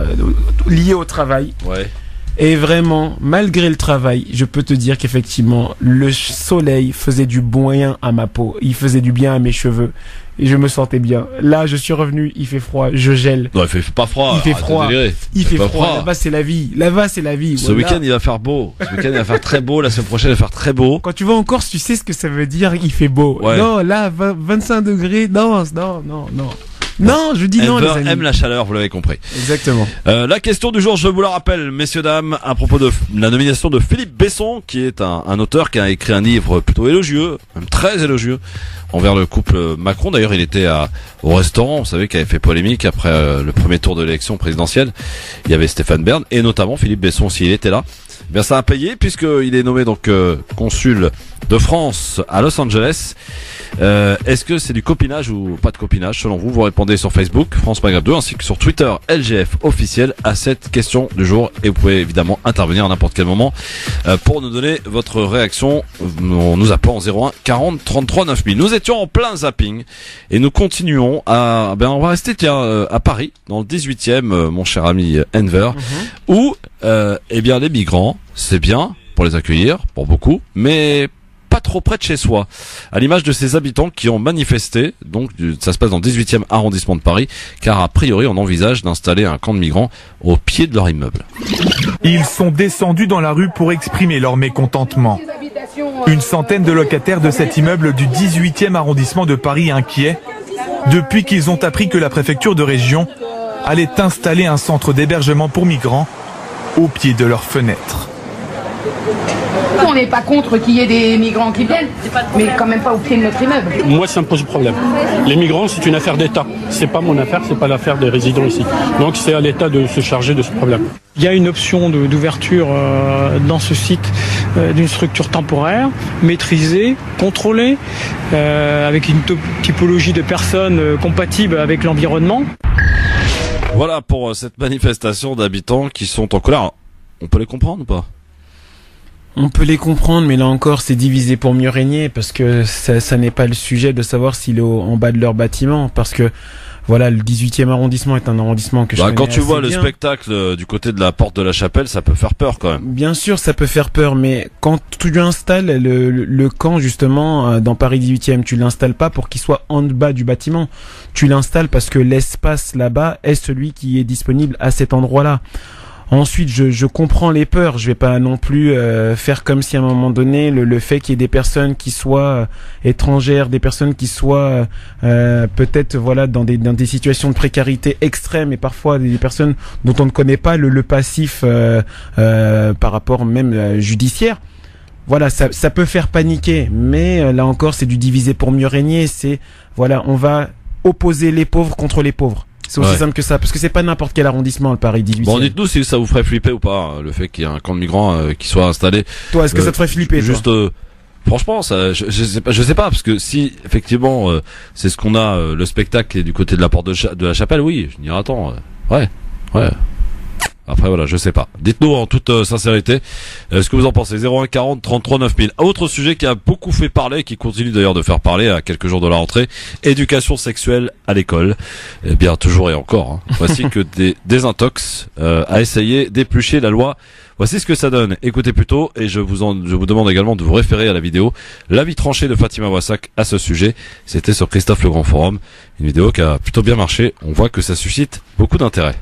lié au travail. Ouais. Et vraiment, malgré le travail, je peux te dire qu'effectivement, le soleil faisait du bien à ma peau. Il faisait du bien à mes cheveux. Et je me sentais bien. Là, je suis revenu, il fait froid, je gèle. Non, il fait pas froid. Il fait froid. Il fait froid. Là-bas, c'est la vie. Là-bas, c'est la vie. Ce week-end, il va faire beau. Ce week-end, il va faire très beau. La semaine prochaine, il va faire très beau. Quand tu vas en Corse, tu sais ce que ça veut dire, il fait beau. Ouais. Non, là, 25 degrés. Non. Non, je dis non, les amis. Aime la chaleur, vous l'avez compris. Exactement. La question du jour, je vous la rappelle, messieurs, dames, à propos de la nomination de Philippe Besson, qui est un auteur qui a écrit un livre plutôt élogieux, même très élogieux, envers le couple Macron. D'ailleurs, il était au restaurant, vous savez, qui avait fait polémique après le premier tour de l'élection présidentielle. Il y avait Stéphane Bern et notamment Philippe Besson, s'il était là. Eh bien, ça a payé puisqu'il est nommé donc consul de France à Los Angeles. Est-ce que c'est du copinage ou pas de copinage selon vous? Vous répondez sur Facebook France Maghreb 2 ainsi que sur Twitter LGF officiel à cette question du jour et vous pouvez évidemment intervenir à n'importe quel moment pour nous donner votre réaction en nous appelant 01 40 33 9000. Nous étions en plein zapping et nous continuons on va rester à Paris dans le 18e mon cher ami Enver où bien les migrants c'est bien pour les accueillir pour beaucoup mais pas trop près de chez soi, à l'image de ces habitants qui ont manifesté, donc ça se passe dans le 18e arrondissement de Paris, car a priori on envisage d'installer un camp de migrants au pied de leur immeuble. Ils sont descendus dans la rue pour exprimer leur mécontentement. Une centaine de locataires de cet immeuble du 18e arrondissement de Paris inquiets, depuis qu'ils ont appris que la préfecture de région allait installer un centre d'hébergement pour migrants au pied de leurs fenêtres. On n'est pas contre qu'il y ait des migrants qui viennent, mais quand même pas au pied de notre immeuble. Moi, ça me pose problème. Les migrants, c'est une affaire d'État. C'est pas mon affaire, c'est pas l'affaire des résidents ici. Donc c'est à l'État de se charger de ce problème. Il y a une option d'ouverture dans ce site d'une structure temporaire, maîtrisée, contrôlée, avec une typologie de personnes compatibles avec l'environnement. Voilà pour cette manifestation d'habitants qui sont en colère. On peut les comprendre ou pas? On peut les comprendre, mais là encore, c'est divisé pour mieux régner, parce que ça n'est pas le sujet de savoir s'il est en bas de leur bâtiment, parce que voilà, le 18e arrondissement est un arrondissement que je connais quand tu vois assez le bien. Spectacle du côté de la porte de la Chapelle, ça peut faire peur quand même. Bien sûr, ça peut faire peur, mais quand tu installes le camp justement dans Paris 18e, tu l'installes pas pour qu'il soit en bas du bâtiment. Tu l'installes parce que l'espace là-bas est celui qui est disponible à cet endroit-là. Ensuite, je comprends les peurs. Je vais pas non plus faire comme si à un moment donné le fait qu'il y ait des personnes qui soient étrangères, des personnes qui soient peut-être voilà dans des situations de précarité extrême et parfois des personnes dont on ne connaît pas le passif par rapport même judiciaire. Voilà, ça peut faire paniquer, mais là encore c'est du diviser pour mieux régner. C'est voilà, on va opposer les pauvres contre les pauvres. C'est aussi simple que ça, parce que c'est pas n'importe quel arrondissement, le Paris 18e. Bon, dites-nous si ça vous ferait flipper ou pas, le fait qu'il y ait un camp de migrants qui soit installé. Toi, est-ce que ça te ferait flipper, juste, franchement, ça, je sais pas, parce que si, effectivement, c'est ce qu'on a, le spectacle est du côté de la porte de la Chapelle, oui, je dirais, attends, ouais. Après voilà, je sais pas. Dites-nous en toute sincérité ce que vous en pensez. 01 40 33 9000. Autre sujet qui a beaucoup fait parler, qui continue d'ailleurs de faire parler à quelques jours de la rentrée, éducation sexuelle à l'école. Eh bien toujours et encore. Hein. Voici que des désintox a essayé d'éplucher la loi. Voici ce que ça donne. Écoutez plutôt, et je vous demande également de vous référer à la vidéo, l'avis tranché de Fatima Wassak à ce sujet. C'était sur Christophe Le Grand Forum. Une vidéo qui a plutôt bien marché. On voit que ça suscite beaucoup d'intérêt.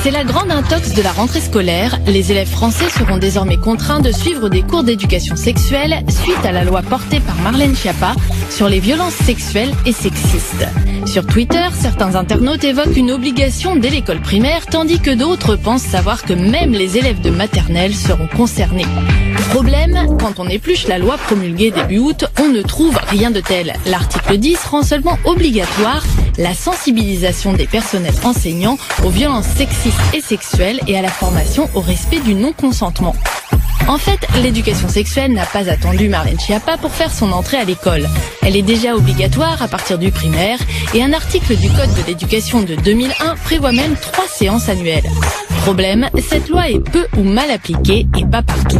C'est la grande intox de la rentrée scolaire. Les élèves français seront désormais contraints de suivre des cours d'éducation sexuelle suite à la loi portée par Marlène Schiappa sur les violences sexuelles et sexistes. Sur Twitter, certains internautes évoquent une obligation dès l'école primaire, tandis que d'autres pensent savoir que même les élèves de maternelle seront concernés. Problème, quand on épluche la loi promulguée début août, on ne trouve rien de tel. L'article 10 rend seulement obligatoire la sensibilisation des personnels enseignants aux violences sexistes et sexuelle et à la formation au respect du non-consentement. En fait, l'éducation sexuelle n'a pas attendu Marlène Schiappa pour faire son entrée à l'école. Elle est déjà obligatoire à partir du primaire et un article du Code de l'éducation de 2001 prévoit même 3 séances annuelles. Problème, cette loi est peu ou mal appliquée et pas partout.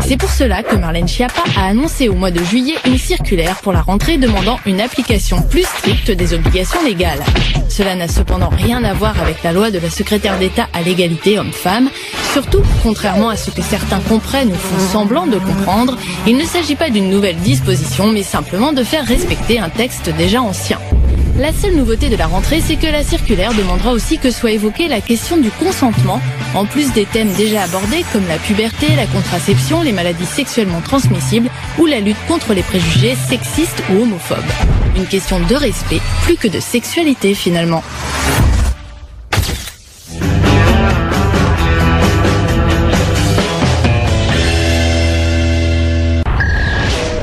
C'est pour cela que Marlène Schiappa a annoncé au mois de juillet une circulaire pour la rentrée demandant une application plus stricte des obligations légales. Cela n'a cependant rien à voir avec la loi de la secrétaire d'État à l'égalité homme-femme. Surtout, contrairement à ce que certains comprennent ou font semblant de comprendre, il ne s'agit pas d'une nouvelle disposition, mais simplement de faire respecter un texte déjà ancien. La seule nouveauté de la rentrée, c'est que la circulaire demandera aussi que soit évoquée la question du consentement, en plus des thèmes déjà abordés comme la puberté, la contraception, les maladies sexuellement transmissibles ou la lutte contre les préjugés sexistes ou homophobes. Une question de respect, plus que de sexualité finalement.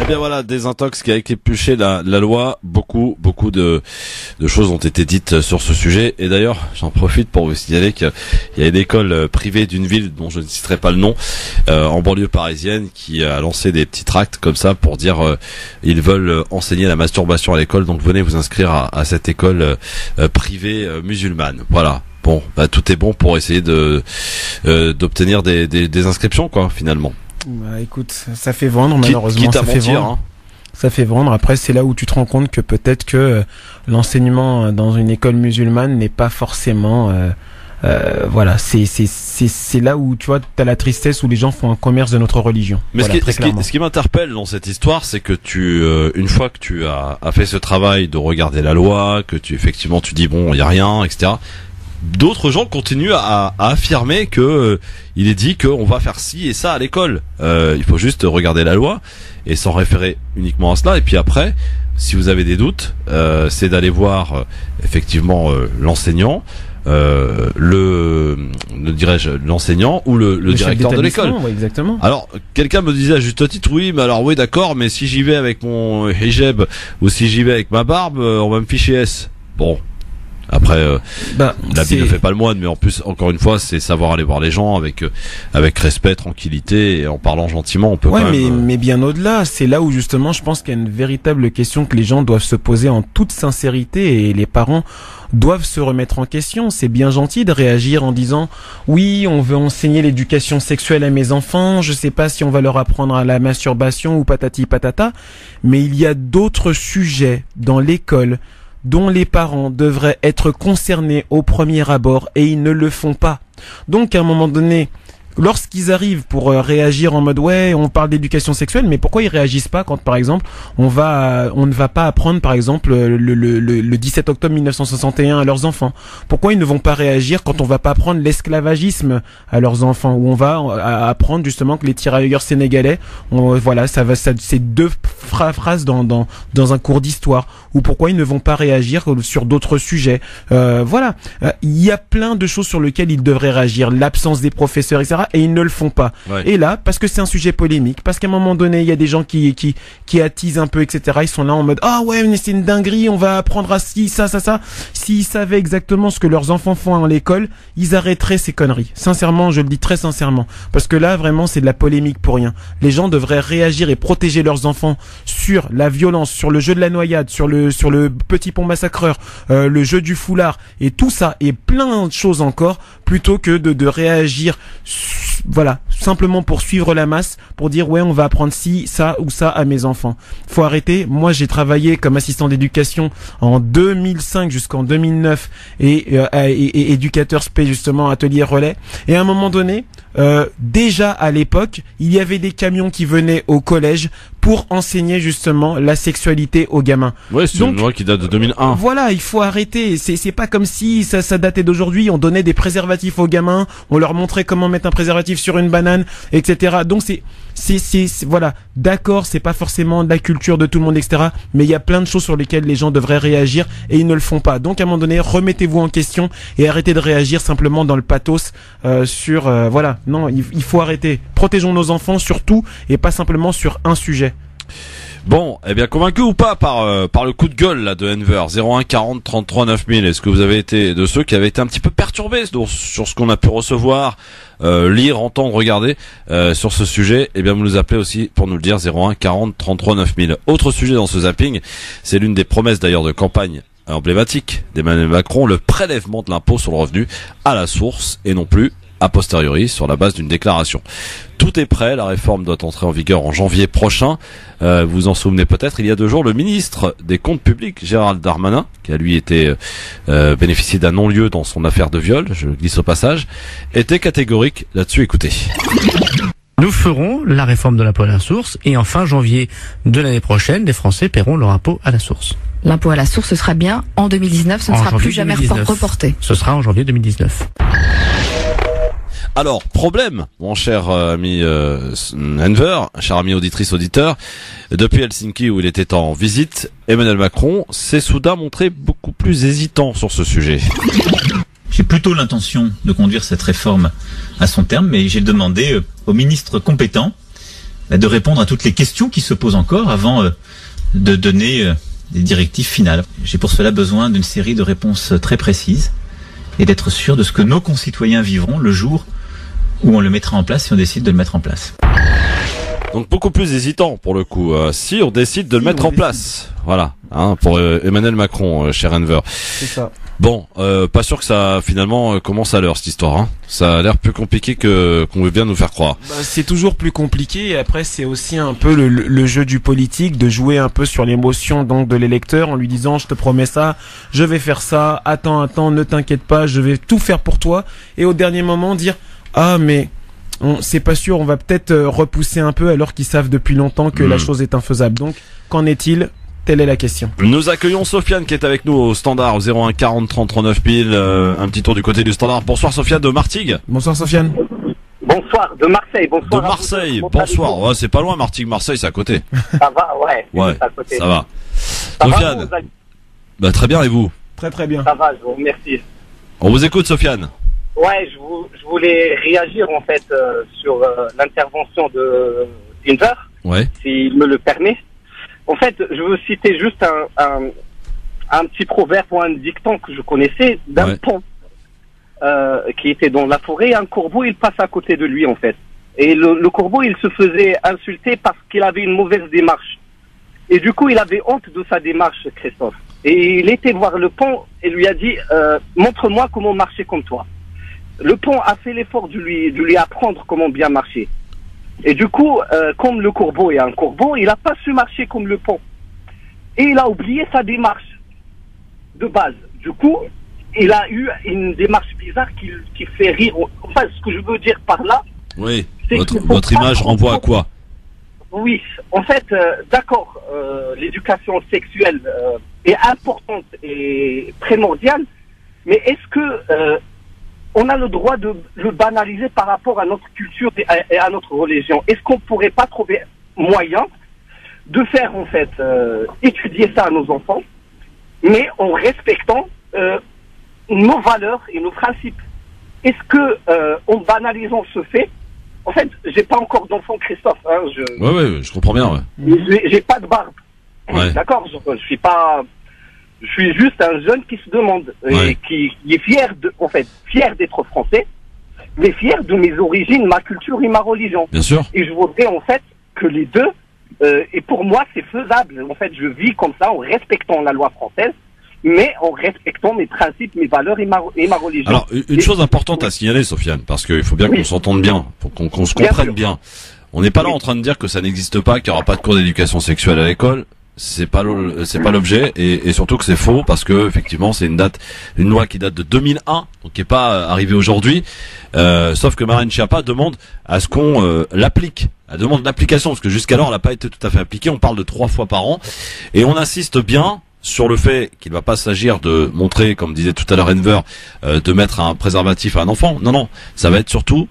Bien voilà, Désintox qui a épluché la loi. Beaucoup de choses ont été dites sur ce sujet. Et d'ailleurs, j'en profite pour vous signaler qu'il y a une école privée d'une ville dont je ne citerai pas le nom, en banlieue parisienne, qui a lancé des petits tracts comme ça pour dire ils veulent enseigner la masturbation à l'école. Donc venez vous inscrire à cette école privée musulmane. Voilà. Bon, bah, tout est bon pour essayer d'obtenir des inscriptions, quoi, finalement. Bah écoute, ça fait vendre malheureusement, ça fait vendre. Hein. Ça fait vendre. Après, c'est là où tu te rends compte que peut-être que l'enseignement dans une école musulmane n'est pas forcément voilà, c'est là où tu vois t'as la tristesse où les gens font un commerce de notre religion. Mais voilà, ce qui m'interpelle dans cette histoire, c'est que une fois que tu as fait ce travail de regarder la loi, que effectivement tu dis bon, il y a rien, etc. D'autres gens continuent à affirmer que il est dit qu'on va faire ci et ça à l'école. Il faut juste regarder la loi et s'en référer uniquement à cela. Et puis après, si vous avez des doutes, c'est d'aller voir effectivement l'enseignant, l'enseignant ou le directeur de l'école. Ouais, exactement. Alors, quelqu'un me disait à juste titre, oui, mais alors oui, d'accord, mais si j'y vais avec mon hijab ou si j'y vais avec ma barbe, on va me ficher S. Bon. Après, l'habit ne fait pas le moine, mais en plus, encore une fois, c'est savoir aller voir les gens avec respect, tranquillité, et en parlant gentiment, on peut quand même... mais bien au-delà, c'est là où justement, je pense qu'il y a une véritable question que les gens doivent se poser en toute sincérité, et les parents doivent se remettre en question. C'est bien gentil de réagir en disant oui, on veut enseigner l'éducation sexuelle à mes enfants, je sais pas si on va leur apprendre à la masturbation ou patati patata, mais il y a d'autres sujets dans l'école dont les parents devraient être concernés au premier abord et ils ne le font pas. Donc à un moment donné, lorsqu'ils arrivent pour réagir en mode ouais, on parle d'éducation sexuelle, mais pourquoi ils réagissent pas quand par exemple on ne va pas apprendre par exemple le 17 octobre 1961 à leurs enfants? Pourquoi ils ne vont pas réagir quand on va pas apprendre l'esclavagisme à leurs enfants, où on va apprendre justement que les tirailleurs sénégalais, voilà, c'est 2 phrases dans un cours d'histoire? Ou pourquoi ils ne vont pas réagir sur d'autres sujets? Voilà, il y a plein de choses sur lesquelles ils devraient réagir, l'absence des professeurs, etc. et ils ne le font pas. Ouais. Et là, parce que c'est un sujet polémique, parce qu'à un moment donné, il y a des gens qui attisent un peu, etc. Ils sont là en mode, ah ouais, mais c'est une dinguerie, on va apprendre à ça. S'ils savaient exactement ce que leurs enfants font à l'école, ils arrêteraient ces conneries. Sincèrement, je le dis très sincèrement. Parce que là, vraiment, c'est de la polémique pour rien. Les gens devraient réagir et protéger leurs enfants sur la violence, sur le jeu de la noyade, sur le petit pont massacreur, le jeu du foulard, et tout ça, et plein de choses encore, plutôt que de réagir, voilà, simplement pour suivre la masse, pour dire ouais, on va apprendre ci, ça ou ça à mes enfants. Faut arrêter. Moi, j'ai travaillé comme assistant d'éducation en 2005 jusqu'en 2009 et éducateur spé justement atelier relais. Et à un moment donné, déjà à l'époque, il y avait des camions qui venaient au collège pour enseigner justement la sexualité aux gamins. Ouais, c'est une loi qui date de 2001. Voilà, il faut arrêter. C'est pas comme si ça datait d'aujourd'hui. On donnait des préservatifs aux gamins, on leur montrait comment mettre un préservatif sur une banane, etc. Donc c'est voilà. D'accord, c'est pas forcément de la culture de tout le monde, etc. Mais il y a plein de choses sur lesquelles les gens devraient réagir et ils ne le font pas. Donc à un moment donné, remettez-vous en question et arrêtez de réagir simplement dans le pathos voilà. Non, il faut arrêter. Protégeons nos enfants surtout et pas simplement sur un sujet. Bon, eh bien convaincu ou pas par le coup de gueule là de Enver 01 40 33 9000. Est-ce que vous avez été de ceux qui avaient été un petit peu perturbés sur ce qu'on a pu recevoir, lire, entendre, regarder sur ce sujet? Eh bien vous nous appelez aussi pour nous le dire 01 40 33 9000. Autre sujet dans ce zapping, c'est l'une des promesses d'ailleurs de campagne emblématique d'Emmanuel Macron, le prélèvement de l'impôt sur le revenu à la source et non plus a posteriori sur la base d'une déclaration. Tout est prêt, la réforme doit entrer en vigueur en janvier prochain. Vous vous en souvenez peut-être, il y a 2 jours, le ministre des Comptes Publics, Gérald Darmanin, qui a lui été bénéficié d'un non-lieu dans son affaire de viol, je glisse au passage, était catégorique là-dessus. Écoutez. Nous ferons la réforme de l'impôt à la source et en fin janvier de l'année prochaine, les Français paieront leur impôt à la source. L'impôt à la source, ce sera bien en 2019, ce ne sera plus jamais reporté. Ce sera en janvier 2019. Alors, problème, mon cher ami Enver, cher ami auditrice, auditeur, depuis Helsinki où il était en visite, Emmanuel Macron s'est soudain montré beaucoup plus hésitant sur ce sujet. J'ai plutôt l'intention de conduire cette réforme à son terme, mais j'ai demandé au ministre compétent de répondre à toutes les questions qui se posent encore avant de donner des directives finales. J'ai pour cela besoin d'une série de réponses très précises et d'être sûr de ce que nos concitoyens vivront le jour où on le mettra en place si on décide de le mettre en place. Donc beaucoup plus hésitant pour le coup, si on décide de le mettre en place. Voilà, hein, pour Emmanuel Macron, cher Enver. C'est ça. Bon, pas sûr que ça finalement commence à l'heure cette histoire. Hein. Ça a l'air plus compliqué qu'on veut bien nous faire croire. C'est toujours plus compliqué et après c'est aussi un peu le jeu du politique, de jouer un peu sur l'émotion donc de l'électeur en lui disant je te promets ça, je vais faire ça, attends, ne t'inquiète pas, je vais tout faire pour toi, et au dernier moment dire ah mais c'est pas sûr, on va peut-être repousser un peu alors qu'ils savent depuis longtemps que la chose est infaisable. Donc qu'en est-il? Telle est la question. Nous accueillons Sofiane qui est avec nous au standard au 01 40 33 9000. Un petit tour du côté du standard. Bonsoir Sofiane de Martigues. Bonsoir Sofiane. Bonsoir de Marseille. Bonsoir. De Marseille. Bonsoir. Ouais, c'est pas loin Martigues, Marseille, c'est à côté. Ça va, ouais. Ouais. À côté. Ça va. Ça Sofiane. va, bah très bien, et vous? Très très bien. Ça va, je vous remercie. On vous écoute Sofiane. Ouais, je voulais réagir en fait sur l'intervention de Enver, s'il me le permet. En fait, je veux citer juste un petit proverbe ou un dicton que je connaissais d'un pont qui était dans la forêt. Un corbeau, il passe à côté de lui en fait. Et le corbeau, il se faisait insulter parce qu'il avait une mauvaise démarche. Et du coup, il avait honte de sa démarche, Christophe. Et il était voir le pont et lui a dit montre-moi comment marcher comme toi. Le pont a fait l'effort de lui apprendre comment bien marcher. Et du coup, comme le corbeau est un corbeau, il n'a pas su marcher comme le pont. Et il a oublié sa démarche de base. Du coup, il a eu une démarche bizarre qui fait rire. Enfin, ce que je veux dire par là... Oui, votre image renvoie à quoi? Oui, en fait, d'accord, l'éducation sexuelle est importante et primordiale, mais est-ce que... on a le droit de le banaliser par rapport à notre culture et à notre religion? Est-ce qu'on ne pourrait pas trouver moyen de faire, en fait, étudier ça à nos enfants, mais en respectant nos valeurs et nos principes? Est-ce que, en banalisant ce fait, en fait, j'ai pas encore d'enfant, Christophe. Hein, je comprends bien. Ouais. J'ai pas de barbe. Ouais. D'accord, je suis juste un jeune qui se demande et qui est fier d'être français, mais fier de mes origines, ma culture et ma religion. Bien sûr. Et je voudrais en fait que les deux, et pour moi c'est faisable. En fait, je vis comme ça en respectant la loi française, mais en respectant mes principes, mes valeurs et ma religion. Alors, une chose importante à signaler, Sofiane, parce qu'il faut bien qu'on s'entende bien, faut qu'on se comprenne bien. On n'est pas là en train de dire que ça n'existe pas, qu'il n'y aura pas de cours d'éducation sexuelle à l'école. C'est pas l'objet, et surtout que c'est faux, parce que effectivement c'est une loi qui date de 2001, donc qui est pas arrivée aujourd'hui. Sauf que Marlène Schiappa demande à ce qu'on l'applique. Elle demande l'application, parce que jusqu'alors elle n'a pas été tout à fait appliquée. On parle de 3 fois par an, et on insiste bien sur le fait qu'il ne va pas s'agir de montrer, comme disait tout à l'heure Enver, de mettre un préservatif à un enfant. Non, ça va être surtout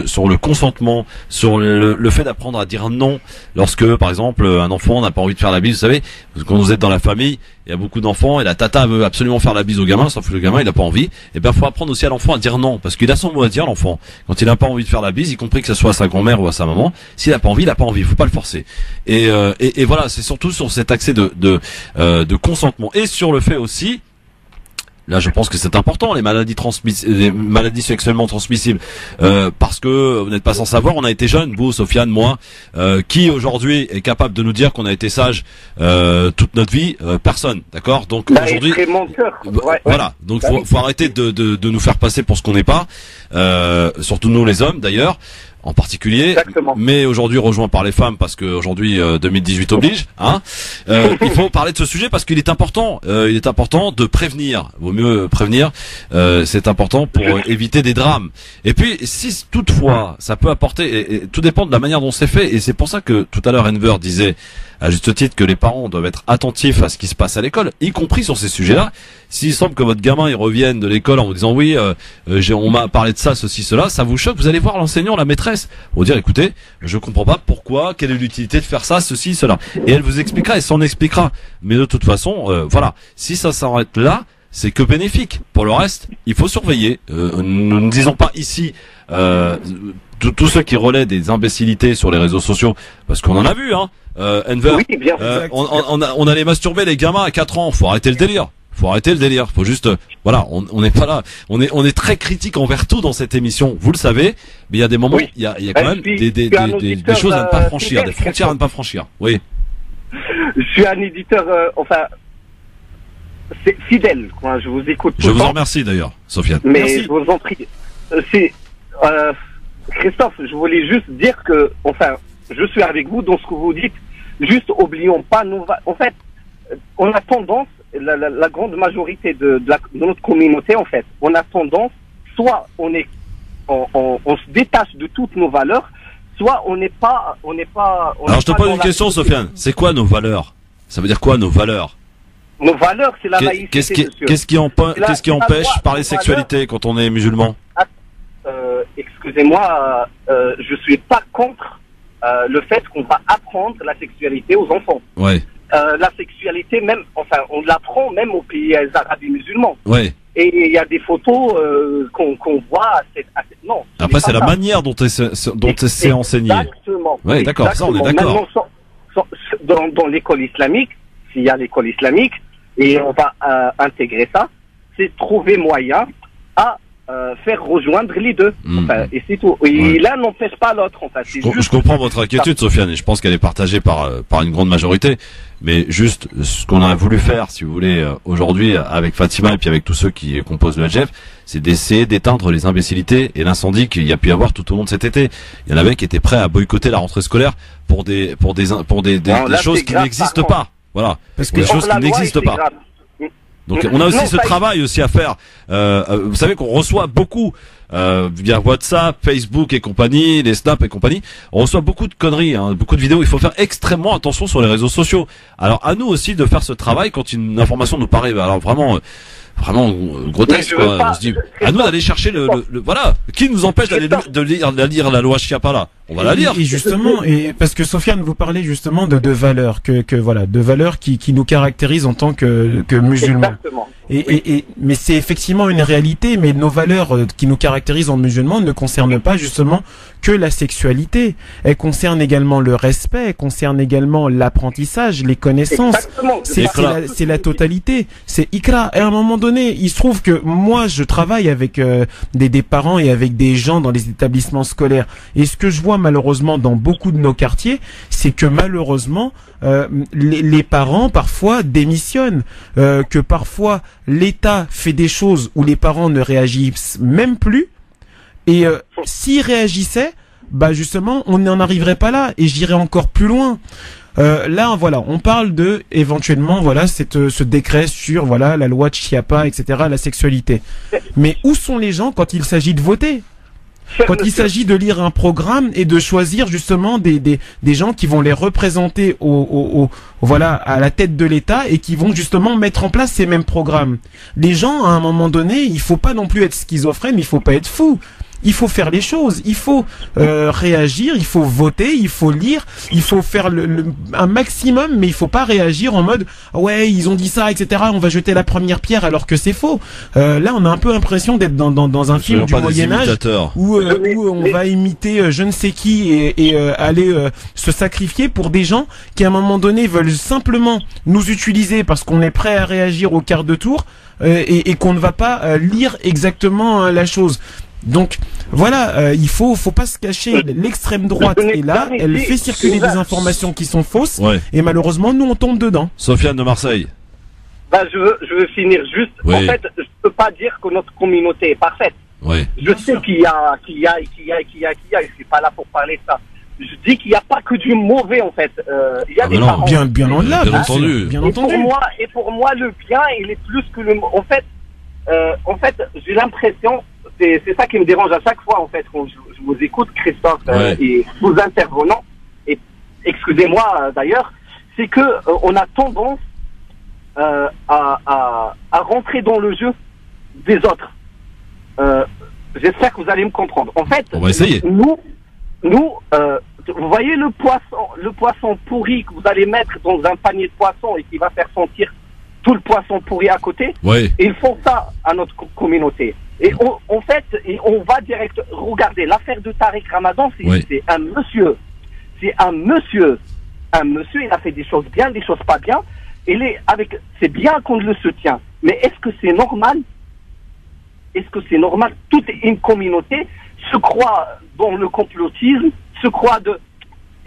sur le consentement, sur le fait d'apprendre à dire non lorsque, par exemple, un enfant n'a pas envie de faire la bise. Vous savez, quand vous êtes dans la famille, il y a beaucoup d'enfants et la tata veut absolument faire la bise au gamin, sauf que le gamin il n'a pas envie. Et bien, faut apprendre aussi à l'enfant à dire non, parce qu'il a son mot à dire, l'enfant. Quand il n'a pas envie de faire la bise, y compris que ce soit à sa grand-mère ou à sa maman, s'il n'a pas envie, il n'a pas envie. Faut pas le forcer. Et voilà, c'est surtout sur cet accès de consentement, et sur le fait aussi, là je pense que c'est important, les maladies sexuellement transmissibles, parce que vous n'êtes pas sans savoir, on a été jeunes, vous, Sofiane, moi, qui aujourd'hui est capable de nous dire qu'on a été sage toute notre vie? Personne, d'accord? Donc aujourd'hui, voilà, donc faut arrêter de nous faire passer pour ce qu'on n'est pas, surtout nous les hommes d'ailleurs en particulier. Exactement. Mais aujourd'hui rejoint par les femmes, parce que aujourd'hui 2018 oblige, hein. Il faut parler de ce sujet parce qu'il est important. Il est important de prévenir. Vaut mieux prévenir. C'est important pour éviter des drames. Et puis si toutefois ça peut apporter, et tout dépend de la manière dont c'est fait. Et c'est pour ça que tout à l'heure Enver disait à juste titre que les parents doivent être attentifs à ce qui se passe à l'école, y compris sur ces sujets-là. S'il semble que votre gamin il revienne de l'école en vous disant oui, on m'a parlé de ça, ceci, cela, ça vous choque, vous allez voir l'enseignant, la maîtresse, vous dire écoutez, je comprends pas pourquoi, quelle est l'utilité de faire ça, ceci, cela. Et elle vous expliquera, elle s'en expliquera. Mais de toute façon, voilà, si ça s'arrête là, c'est que bénéfique. Pour le reste, il faut surveiller. Nous ne disons pas ici tous ceux qui relaient des imbécilités sur les réseaux sociaux, parce qu'on en a vu, hein. Enver, oui, bien on allait masturber les gamins à 4 ans. Faut arrêter le délire. Faut juste, voilà, on n'est pas là. On est très critique envers tout dans cette émission. Vous le savez, mais il y a des moments, il y a quand même des choses à ne pas franchir, des frontières à ne pas franchir. Oui. Je suis un éditeur, c'est fidèle, quoi. Je vous écoute tout le temps. Je vous en remercie d'ailleurs, Sofiane. Mais merci. Je vous en prie. Christophe, je voulais juste dire que, je suis avec vous dans ce que vous dites. Juste, oublions pas en fait, on a tendance, la grande majorité de notre communauté, en fait, on a tendance, soit on se détache de toutes nos valeurs, soit on n'est pas. Alors je te pose une question, Sofiane. C'est quoi nos valeurs? Ça veut dire quoi nos valeurs? Nos valeurs, c'est la laïcité. Qu'est-ce qui empêche parler sexualité quand on est musulman? Excusez-moi, je suis pas contre le fait qu'on va apprendre la sexualité aux enfants. Ouais. La sexualité, même, on l'apprend même aux pays arabes et musulmans. Ouais. Et il y a des photos qu'on voit. Non. Après, c'est la manière dont c'est enseigné. Exactement. Ouais, d'accord. Ça, on est d'accord. Dans l'école islamique, s'il y a l'école islamique, et on va intégrer ça, c'est trouver moyen à faire rejoindre les deux. Et c'est tout. Et l'un n'empêche pas l'autre. Je comprends votre inquiétude, Sofiane, et je pense qu'elle est partagée par une grande majorité. Mais juste, ce qu'on a voulu faire, si vous voulez, aujourd'hui, avec Fatima et puis avec tous ceux qui composent le HF, c'est d'essayer d'éteindre les imbécilités et l'incendie qu'il y a pu y avoir tout au long de cet été. Il y en avait qui étaient prêts à boycotter la rentrée scolaire pour des choses qui n'existent pas. Voilà. Parce que des choses qui n'existent pas. Donc on a aussi ce travail aussi à faire. Vous savez qu'on reçoit beaucoup via WhatsApp, Facebook et compagnie, les Snap et compagnie. On reçoit beaucoup de conneries, beaucoup de vidéos. Il faut faire extrêmement attention sur les réseaux sociaux. Alors à nous aussi de faire ce travail quand une information nous paraît vraiment grotesque, quoi. On se dit, à nous d'aller chercher voilà. Qui nous empêche de lire la loi Schiappa là? On va la lire. Et justement, et parce que Sofiane, vous parlez justement de valeurs, de valeurs qui nous caractérisent en tant que musulmans. Exactement. Mais c'est effectivement une réalité, mais nos valeurs qui nous caractérisent en musulmans ne concernent pas justement que la sexualité. Elles concernent également le respect, elles concernent également l'apprentissage, les connaissances. C'est la totalité. C'est Ikra. Et à un moment donné, il se trouve que moi, je travaille avec des parents et avec des gens dans les établissements scolaires. Et ce que je vois malheureusement dans beaucoup de nos quartiers, c'est que malheureusement, les parents parfois démissionnent, que parfois l'État fait des choses où les parents ne réagissent même plus. Et s'ils réagissaient, bah justement, on n'en arriverait pas là. Et j'irais encore plus loin. Là, voilà, on parle de éventuellement, voilà, ce décret sur, voilà, la loi de Chiapa, etc., la sexualité. Mais où sont les gens quand il s'agit de voter? Quand il s'agit de lire un programme et de choisir justement des gens qui vont les représenter voilà, à la tête de l'État et qui vont justement mettre en place ces mêmes programmes. Les gens, à un moment donné, il faut pas non plus être schizophrène, mais il faut pas être fou. Il faut faire les choses, il faut réagir, il faut voter, il faut lire, il faut faire un maximum, mais il faut pas réagir en mode ouais ils ont dit ça, etc. On va jeter la première pierre alors que c'est faux. Là on a un peu l'impression d'être dans un film du Moyen-Âge où on va imiter je ne sais qui et aller se sacrifier pour des gens qui à un moment donné veulent simplement nous utiliser parce qu'on est prêt à réagir au quart de tour et qu'on ne va pas lire exactement la chose. Donc voilà, il faut pas se cacher. L'extrême droite est là, elle fait circuler des informations qui sont fausses, et malheureusement nous on tombe dedans. Sofiane de Marseille. Bah je veux finir juste. En fait, je peux pas dire que notre communauté est parfaite. Je sais qu'il y a, je suis pas là pour parler de ça. Je dis qu'il n'y a pas que du mauvais en fait. Il y a des parents. Bien au-delà, bien entendu. Et pour moi, le bien, il est plus que le. En fait, j'ai l'impression. C'est ça qui me dérange à chaque fois, en fait, quand je vous écoute, Christophe, et vos intervenants, et excusez-moi d'ailleurs, c'est que on a tendance à rentrer dans le jeu des autres. J'espère que vous allez me comprendre. En fait, on va essayer. Nous, vous voyez le poisson pourri que vous allez mettre dans un panier de poissons et qui va faire sentir tout le poisson pourri à côté. Ils font ça à notre communauté. Et en fait, on va direct regarder l'affaire de Tariq Ramadan. C'est un monsieur. C'est un monsieur. Un monsieur, il a fait des choses bien, des choses pas bien. C'est bien qu'on le soutient. Mais est-ce que c'est normal? Est-ce que c'est normal? Toute une communauté se croit dans le complotisme, se croit de.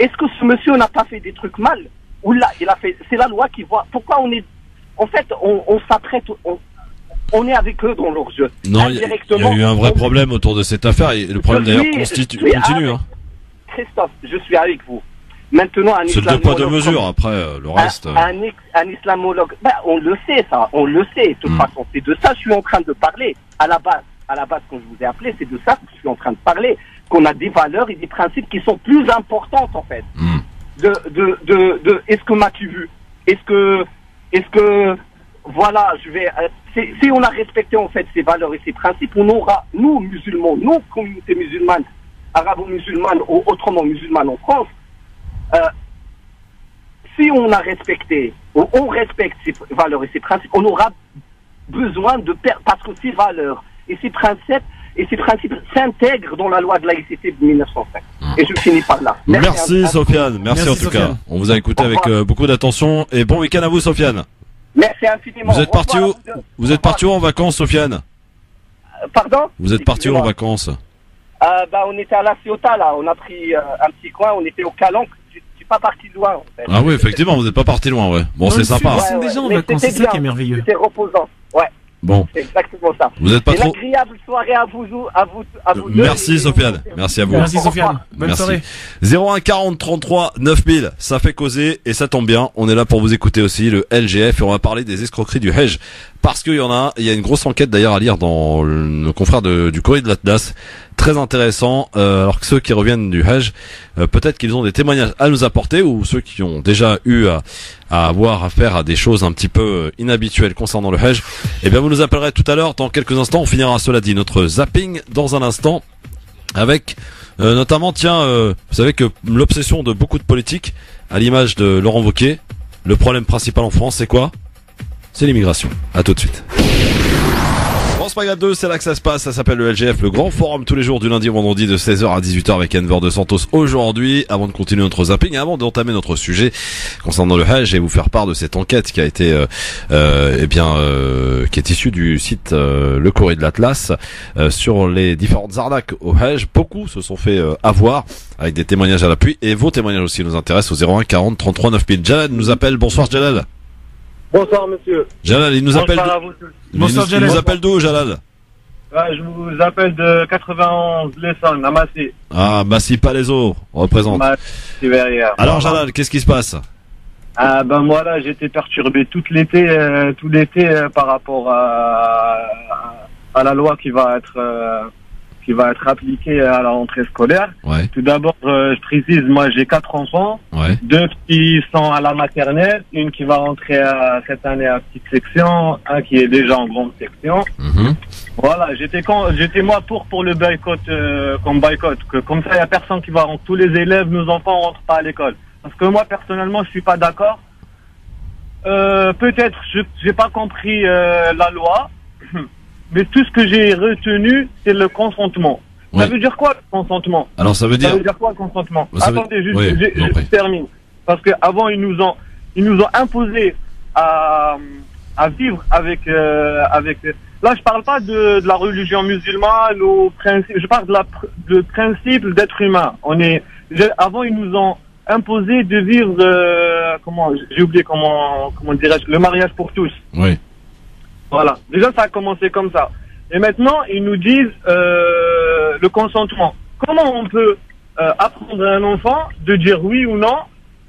Est-ce que ce monsieur n'a pas fait des trucs mal? Ou là, il a fait. C'est la loi qui voit. Pourquoi on est. En fait, on s'apprête. On est avec eux dans leur jeu. Non, il y a eu un vrai problème autour de cette affaire et le problème d'ailleurs continue. Hein. Christophe, je suis avec vous. Maintenant, un c'est le deux poids deux mesures. Après, le reste. Un islamologue, on le sait ça, on le sait. De toute façon, c'est de ça que je suis en train de parler. À la base, quand je vous ai appelé, c'est de ça que je suis en train de parler. Qu'on a des valeurs et des principes qui sont plus importantes en fait. Est-ce que m'as-tu vu? Est-ce que voilà, si on a respecté en fait ces valeurs et ces principes, on aura, nous musulmans, nous communauté musulmane, arabo-musulmane ou autrement musulmane en France, si on a respecté, ou on respecte ces valeurs et ces principes, on aura besoin de perdre, parce que ces valeurs et ces principes s'intègrent dans la loi de laïcité de 1905. Et je finis par là. Merci Sofiane, merci en tout cas. On vous a écouté avec beaucoup d'attention et bon week-end à vous Sofiane. Merci infiniment. Vous êtes parti où? Vous êtes parti où en vacances, Sofiane? Pardon? Vous êtes parti où en vacances? On était à La Ciotat, là. On a pris un petit coin. On était au Calanque. Je suis pas parti loin, en fait. Ah oui, effectivement, vous n'êtes pas parti loin, ouais. Bon, c'est sympa. Ils sont déjà en vacances, c'est ça qui est merveilleux. C'était reposant, ouais. Bon. C'est exactement ça. Vous êtes pas trop. Une agréable soirée à vous Merci Sofiane. Merci à vous. Merci Sofiane. Bonne soirée. 01 40 33 9000. Ça fait causer et ça tombe bien. On est là pour vous écouter aussi, le LGF, et on va parler des escroqueries du Hajj. Parce qu'il y en a, il y a une grosse enquête d'ailleurs à lire dans nos confrères du Courrier de l'Atlas. Très intéressant. Alors que ceux qui reviennent du Hajj, peut-être qu'ils ont des témoignages à nous apporter, ou ceux qui ont déjà eu à avoir affaire à des choses un petit peu inhabituelles concernant le Hajj. Eh bien, vous nous appellerez tout à l'heure. Dans quelques instants, on finira, cela dit, notre zapping dans un instant avec notamment, vous savez que l'obsession de beaucoup de politiques, à l'image de Laurent Wauquiez, le problème principal en France, c'est quoi? c'est l'immigration. À tout de suite. France Maghreb 2, c'est là que ça se passe, ça s'appelle le LGF, le grand forum tous les jours du lundi au vendredi de 16h à 18h avec Enver de Santos aujourd'hui. Avant de continuer notre zapping, avant d'entamer notre sujet concernant le Hajj et vous faire part de cette enquête qui a été qui est issue du site Le Courrier de l'Atlas sur les différentes arnaques au Hajj. Beaucoup se sont fait avoir avec des témoignages à l'appui et vos témoignages aussi nous intéressent au 01 40 33 9000. Jalal nous appelle, bonsoir Jalal. Bonsoir monsieur. Jalal, il nous appelle. Bonsoir Jalal. Il nous appelle d'où Jalal? Je vous appelle de 91 l'Essonne, à Massy. Ah, Massy Palaiso, représente. Massy Verrières. Alors Jalal, qu'est-ce qui se passe? Moi là, j'étais perturbé tout l'été par rapport à la loi qui va être appliquée à la rentrée scolaire. Ouais. Tout d'abord, je précise, moi j'ai 4 enfants, ouais. 2 qui sont à la maternelle, une qui va rentrer cette année à petite section, un qui est déjà en grande section. Voilà, j'étais moi pour le boycott, comme boycott, que comme ça il y a personne qui va rentrer, tous les élèves, nos enfants rentrent pas à l'école. Parce que moi personnellement je suis pas d'accord. Peut-être j'ai pas compris la loi. Mais tout ce que j'ai retenu, c'est le consentement. Ouais. Ça veut dire quoi, le consentement? Alors, ça veut dire quoi, le consentement? Attendez, je termine. Parce que avant, ils nous ont imposé à vivre avec. Là, je parle pas de la religion musulmane ou principe. Je parle de principe d'être humain. Avant, ils nous ont imposé de vivre. J'ai oublié comment dirais-je, le mariage pour tous. Oui. Voilà. Déjà, ça a commencé comme ça. Et maintenant, ils nous disent le consentement. Comment on peut apprendre à un enfant de dire oui ou non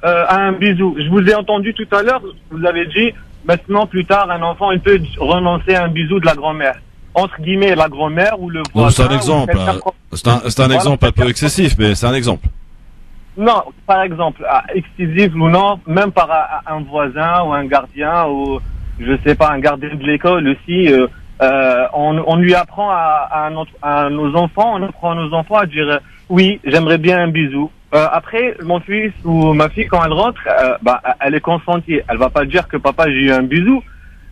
à un bisou? Je vous ai entendu tout à l'heure, vous avez dit, maintenant, plus tard, un enfant, il peut renoncer à un bisou de la grand-mère. Entre guillemets, la grand-mère ou le voisin. C'est un exemple. C'est un exemple un peu excessif, mais c'est un exemple. Non, par exemple, excessif ou non, même par un voisin ou un gardien ou... je sais pas, un gardien de l'école aussi, on lui apprend à nos enfants, on apprend à nos enfants à dire oui, j'aimerais bien un bisou. Après, mon fils ou ma fille, quand elle rentre, elle est consentie. Elle va pas dire que papa, j'ai eu un bisou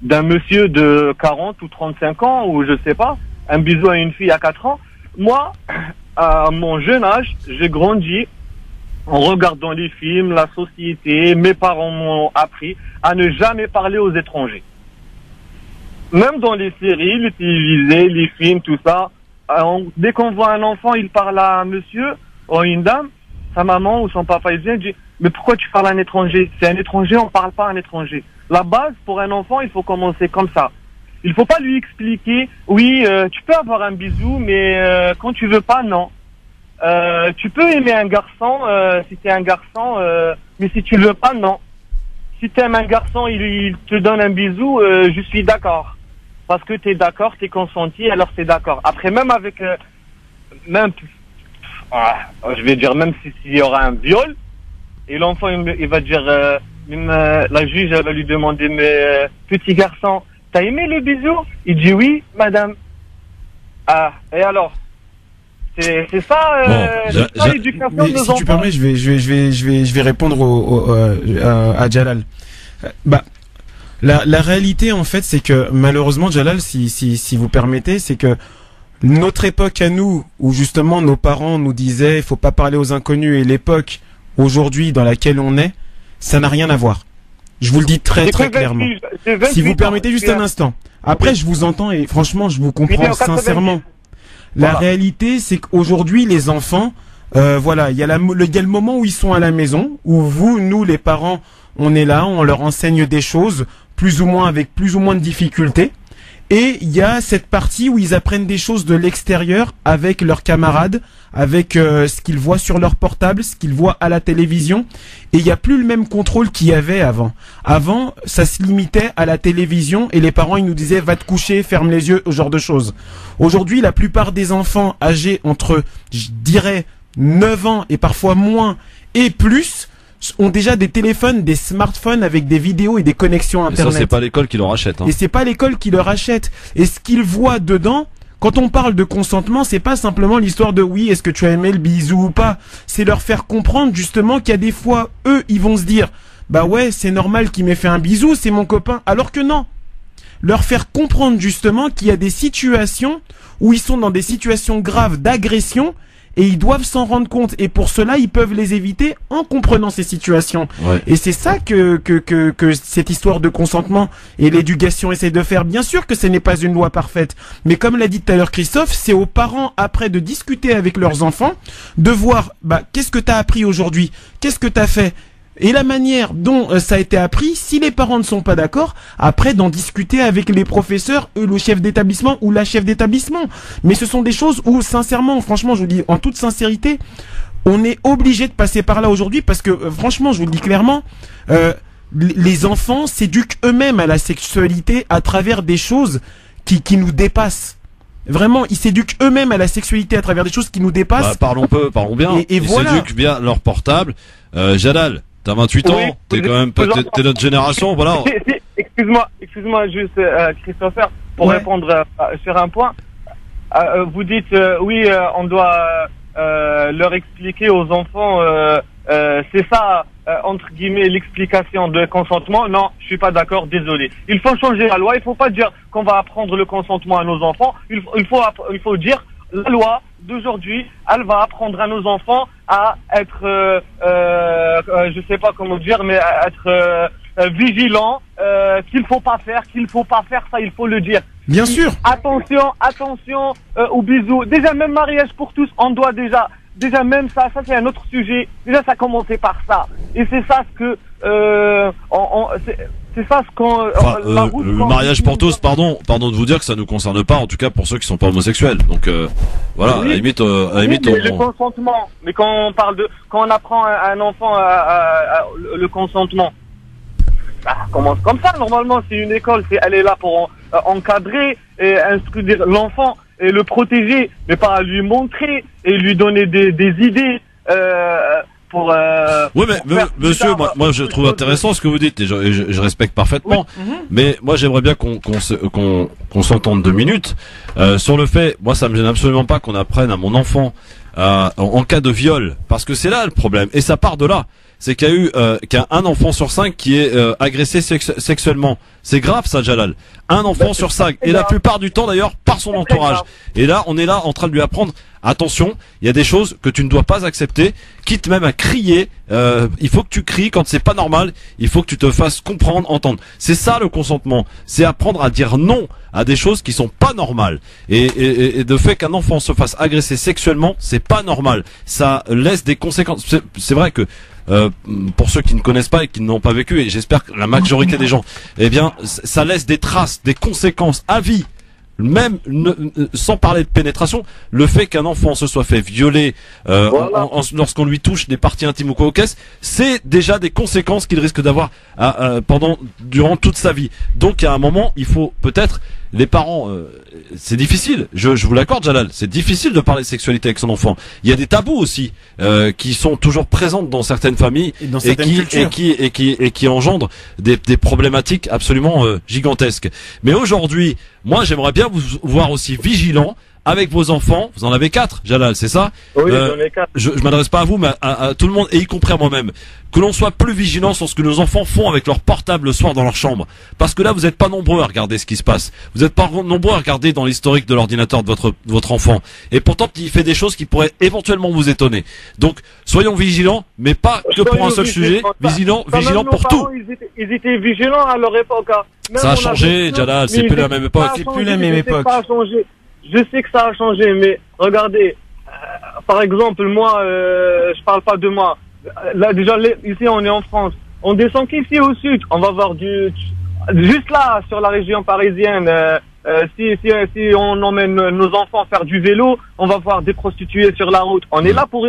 d'un monsieur de 40 ou 35 ans ou je sais pas, un bisou à une fille à 4 ans. Moi, à mon jeune âge, j'ai grandi en regardant les films, la société, mes parents m'ont appris à ne jamais parler aux étrangers. Même dans les séries, les télévisés, les films, tout ça, dès qu'on voit un enfant, il parle à un monsieur ou à une dame, sa maman ou son papa, il vient et dit « Mais pourquoi tu parles à un étranger? C'est un étranger, on parle pas à un étranger. » La base, pour un enfant, il faut commencer comme ça. Il faut pas lui expliquer « Oui, tu peux avoir un bisou, mais quand tu veux pas, non. » Tu peux aimer un garçon si t'es un garçon, mais si tu le veux pas, non. Si t'aimes un garçon, il te donne un bisou, je suis d'accord. Parce que t'es d'accord, t'es consenti, alors t'es d'accord. Après, même avec... je vais dire, même s'il y aura un viol, et l'enfant, il va dire... la juge, elle va lui demander, mais petit garçon, t'as aimé le bisou? Il dit oui, madame. Et alors? C'est ça, l'éducation de nos enfants. Si tu permets, je vais répondre à Jalal. La réalité, en fait, c'est que malheureusement, Jalal, si vous permettez, c'est que notre époque à nous, où justement nos parents nous disaient, il faut pas parler aux inconnus, et l'époque aujourd'hui dans laquelle on est, ça n'a rien à voir. Je vous le dis très clairement. Si vous permettez juste un instant. Après, je vous entends et franchement, je vous comprends sincèrement. La réalité, c'est qu'aujourd'hui, les enfants, voilà, il y a le moment où ils sont à la maison, où vous, nous, les parents, on est là, on leur enseigne des choses, plus ou moins avec plus ou moins de difficultés. Et il y a cette partie où ils apprennent des choses de l'extérieur avec leurs camarades, avec ce qu'ils voient sur leur portable, ce qu'ils voient à la télévision. Et il n'y a plus le même contrôle qu'il y avait avant. Avant, ça se limitait à la télévision et les parents, ils nous disaient « va te coucher, ferme les yeux », ce genre de choses. Aujourd'hui, la plupart des enfants âgés entre, je dirais, 9 ans et parfois moins et plus, ont déjà des téléphones, des smartphones avec des vidéos et des connexions internet. Et ça, c'est pas l'école qui leur achète. Hein. Et c'est pas l'école qui leur achète. Et ce qu'ils voient dedans, quand on parle de consentement, c'est pas simplement l'histoire de oui, est-ce que tu as aimé le bisou ou pas. C'est leur faire comprendre justement qu'il y a des fois, eux, ils vont se dire, bah ouais, c'est normal qu'il m'ait fait un bisou, c'est mon copain. Alors que non. leur faire comprendre justement qu'il y a des situations où ils sont dans des situations graves d'agression et ils doivent s'en rendre compte. Et pour cela, ils peuvent les éviter en comprenant ces situations. Ouais. Et c'est ça que cette histoire de consentement et l'éducation essaie de faire. Bien sûr que ce n'est pas une loi parfaite. Mais comme l'a dit tout à l'heure Christophe, c'est aux parents après de discuter avec leurs enfants, de voir, qu'est-ce que t'as appris aujourd'hui? Qu'est-ce que t'as fait? Et la manière dont ça a été appris, si les parents ne sont pas d'accord, après d'en discuter avec les professeurs, le chef d'établissement ou la chef d'établissement. Mais ce sont des choses où, sincèrement, franchement, je vous dis en toute sincérité, on est obligé de passer par là aujourd'hui parce que, franchement, je vous le dis clairement, les enfants s'éduquent eux-mêmes à la sexualité à travers des choses qui nous dépassent. Vraiment, ils s'éduquent eux-mêmes à la sexualité à travers des choses qui nous dépassent. Parlons bien. Et ils s'éduquent bien leur portable. Jalal, t'as 28 ans, t'es quand même, t'es notre génération, voilà. Excuse-moi juste, Christopher, pour répondre sur un point. Vous dites, on doit leur expliquer aux enfants, c'est ça, entre guillemets, l'explication de consentement. Non, je suis pas d'accord, désolé. Il faut changer la loi, il faut pas dire qu'on va apprendre le consentement à nos enfants, il faut dire, la loi d'aujourd'hui, elle va apprendre à nos enfants à être, je sais pas comment dire, mais à être vigilants, qu'il faut pas faire, ça, il faut le dire. Bien sûr. Attention aux bisous. Déjà même mariage pour tous, on doit déjà même ça c'est un autre sujet. Déjà ça a commencé par ça. Et c'est ça ce que c'est ça ce qu'on le mariage pour tous, pardon de vous dire que ça nous concerne pas, en tout cas pour ceux qui sont pas homosexuels. Donc voilà, oui. à la limite le consentement. Mais quand on apprend à un enfant le consentement, ça commence comme ça. Normalement, c'est une école, elle est là pour encadrer et instruire l'enfant et le protéger, mais pas lui montrer et lui donner des idées pour. Oui, mais monsieur, moi je trouve intéressant ce que vous dites et je respecte parfaitement. Oui. Mais moi j'aimerais bien qu'on s'entende 2 minutes sur le fait. Moi, ça me gêne absolument pas qu'on apprenne à mon enfant en cas de viol, parce que c'est là le problème et ça part de là. C'est qu'il y a eu qu'un enfant sur 5 qui est agressé sexuellement. C'est grave ça, Jalal. Un enfant sur 5, et la plupart du temps d'ailleurs par son entourage. Et là, on est là en train de lui apprendre, attention, il y a des choses que tu ne dois pas accepter, quitte même à crier. Il faut que tu cries quand c'est pas normal. Il faut que tu te fasses comprendre, entendre. C'est ça le consentement. C'est apprendre à dire non à des choses qui sont pas normales. Et de fait qu'un enfant se fasse agresser sexuellement, c'est pas normal. Ça laisse des conséquences. C'est vrai que pour ceux qui ne connaissent pas et qui n'ont pas vécu, et j'espère que la majorité des gens, eh bien, ça laisse des traces, des conséquences à vie. Même sans parler de pénétration, le fait qu'un enfant se soit fait violer lorsqu'on lui touche des parties intimes ou quoi au caisse, c'est déjà des conséquences qu'il risque d'avoir durant toute sa vie. Donc à un moment, il faut peut-être les parents, c'est difficile. Je vous l'accorde, Jalal, c'est difficile de parler de sexualité avec son enfant. Il y a des tabous aussi qui sont toujours présents dans certaines familles et qui engendrent des problématiques absolument gigantesques. Mais aujourd'hui, moi, j'aimerais bien vous voir aussi vigilant avec vos enfants. Vous en avez 4, Jalal, c'est ça? Oui, j'en ai 4. Je m'adresse pas à vous, mais à tout le monde, et y compris à moi-même. Que l'on soit plus vigilant sur ce que nos enfants font avec leur portable le soir dans leur chambre. Parce que là, vous n'êtes pas nombreux à regarder ce qui se passe. Vous n'êtes pas nombreux à regarder dans l'historique de l'ordinateur de votre enfant. Et pourtant, il fait des choses qui pourraient éventuellement vous étonner. Donc, soyons vigilants, mais pas que pour un seul sujet. Vigilants pour tout. Ils étaient vigilants à leur époque. Ça a changé, Jalal, c'est plus la même époque. C'est plus la même époque. Je sais que ça a changé, mais regardez, par exemple, moi, je parle pas de moi. Là, déjà, ici, on est en France. On descend qu'ici au sud. On va voir juste là, sur la région parisienne, si on emmène nos enfants faire du vélo, on va voir des prostituées sur la route. On est là pour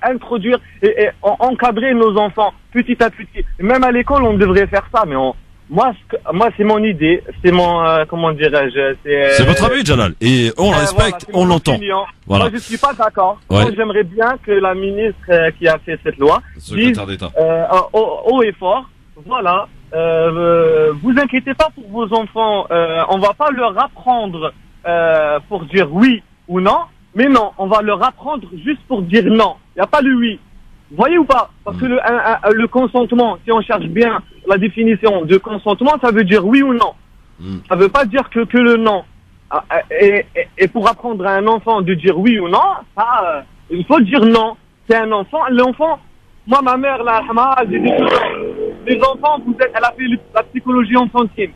introduire et encadrer nos enfants petit à petit. Même à l'école, on devrait faire ça, mais moi, c'est mon idée, c'est mon, comment dirais-je, c'est votre avis, Jalal, et on le respecte, on l'entend. Voilà. Moi, je suis pas d'accord. Ouais. Moi, j'aimerais bien que la ministre qui a fait cette loi dise haut et fort, voilà, vous inquiétez pas pour vos enfants, on va pas leur apprendre pour dire oui ou non, mais non, on va leur apprendre juste pour dire non. Il y a pas le oui. Vous voyez ou pas? Parce que le consentement, si on cherche bien la définition de consentement, ça veut dire oui ou non. Ça veut pas dire que le non. Et pour apprendre à un enfant de dire oui ou non, ça, il faut dire non. C'est un enfant. L'enfant, moi, ma mère, là, elle disait tout le temps, les enfants, elle a fait la psychologie enfantine.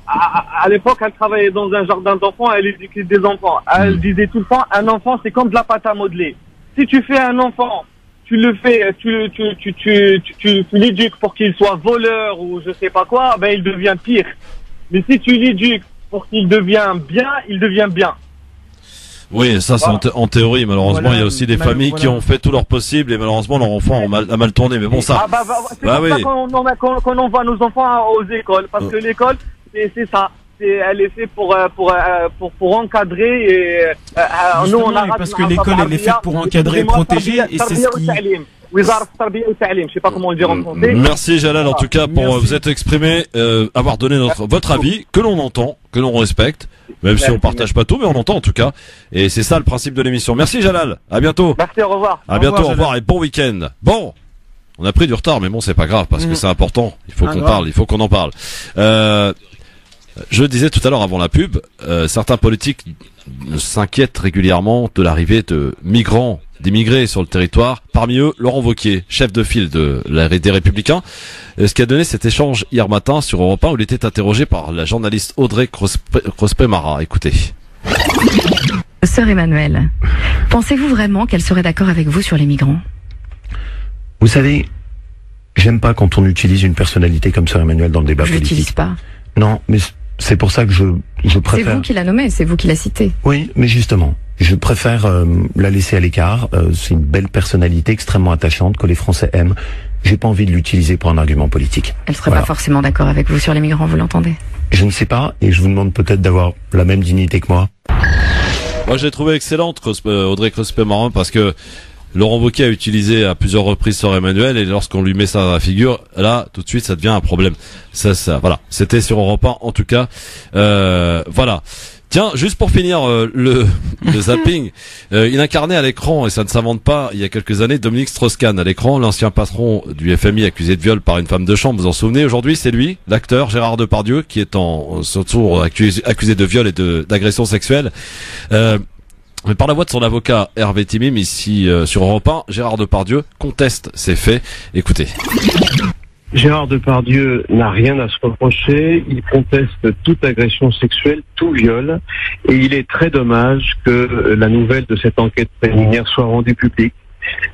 À l'époque, elle travaillait dans un jardin d'enfants, elle éduquait des enfants. Elle disait tout le temps, un enfant, c'est comme de la pâte à modeler. Si tu fais un enfant, tu le fais, tu l'éduques pour qu'il soit voleur ou je sais pas quoi, ben, il devient pire. Mais si tu l'éduques pour qu'il devienne bien, il devient bien. Oui, ça c'est en théorie. Malheureusement, il y a aussi des familles qui ont fait tout leur possible et malheureusement leur enfant a mal tourné. Mais bon, ça. C'est pour ça qu'on envoie nos enfants aux écoles, parce que l'école, c'est ça. Elle est faite pour encadrer et nous on a parce que l'école elle est faite pour encadrer et protéger et c'est ce qui je sais pas comment le dire en français. Merci Jalal en tout cas pour vous être exprimé, avoir donné votre avis que l'on entend, que l'on respecte, même si on partage pas tout, mais on entend en tout cas. Et c'est ça le principe de l'émission. Merci Jalal. À bientôt. Merci, au revoir. À bientôt, au revoir et bon week-end. Bon. On a pris du retard, mais bon, c'est pas grave parce que c'est important. Il faut qu'on parle, il faut qu'on en parle. Je disais tout à l'heure avant la pub, certains politiques s'inquiètent régulièrement de l'arrivée de migrants, d'immigrés sur le territoire. Parmi eux, Laurent Wauquiez, chef de file des Républicains, ce qui a donné cet échange hier matin sur Europe 1 où il était interrogé par la journaliste Audrey Crospe-Mara. Écoutez. Sœur Emmanuelle, pensez-vous vraiment qu'elle serait d'accord avec vous sur les migrants? Vous savez, j'aime pas quand on utilise une personnalité comme Sœur Emmanuelle dans le débat politique. Je l'utilise pas. Non, mais c'est pour ça que je préfère... C'est vous qui la nommez, c'est vous qui la citez. Oui, mais justement, je préfère la laisser à l'écart. C'est une belle personnalité extrêmement attachante que les Français aiment. J'ai pas envie de l'utiliser pour un argument politique. Elle serait pas forcément d'accord avec vous sur les migrants, vous l'entendez? Je ne sais pas, et je vous demande peut-être d'avoir la même dignité que moi. Moi, je l'ai trouvé excellente, Audrey Crospe-Mara, parce que Laurent Wauquiez a utilisé à plusieurs reprises Sœur Emmanuelle et lorsqu'on lui met ça dans la figure, là, tout de suite, ça devient un problème. Ça, voilà. C'était sur Europe 1, en tout cas. Voilà. Tiens, juste pour finir le zapping, il incarnait à l'écran, et ça ne s'invente pas, il y a quelques années, Dominique Strauss-Kahn à l'écran, l'ancien patron du FMI accusé de viol par une femme de chambre, vous en souvenez? Aujourd'hui, c'est lui, l'acteur Gérard Depardieu, qui est en son tour accusé de viol et d'agression sexuelle. Mais par la voix de son avocat Hervé Timim, ici sur Europe 1, Gérard Depardieu conteste ces faits. Écoutez. Gérard Depardieu n'a rien à se reprocher, il conteste toute agression sexuelle, tout viol, et il est très dommage que la nouvelle de cette enquête préliminaire soit rendue publique,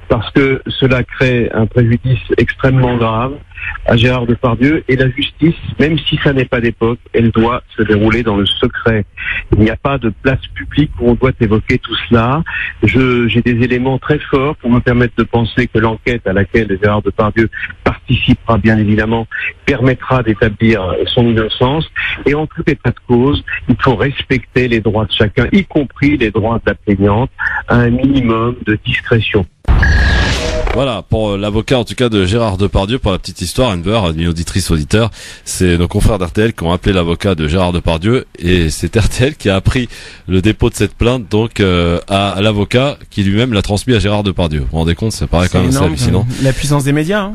parce que cela crée un préjudice extrêmement grave à Gérard Depardieu, et la justice, même si ça n'est pas d'époque, elle doit se dérouler dans le secret. Il n'y a pas de place publique où on doit évoquer tout cela. J'ai des éléments très forts pour me permettre de penser que l'enquête à laquelle Gérard Depardieu participera, bien évidemment, permettra d'établir son innocence. Et en tout état de cause, il faut respecter les droits de chacun, y compris les droits de la plaignante, à un minimum de discrétion. Voilà, pour l'avocat en tout cas de Gérard Depardieu, pour la petite histoire, une auditrice auditeur, c'est nos confrères d'RTL qui ont appelé l'avocat de Gérard Depardieu et c'est RTL qui a appris le dépôt de cette plainte donc à l'avocat qui lui-même l'a transmis à Gérard Depardieu. Vous vous rendez compte, ça paraît quand même assez hallucinant. La puissance des médias.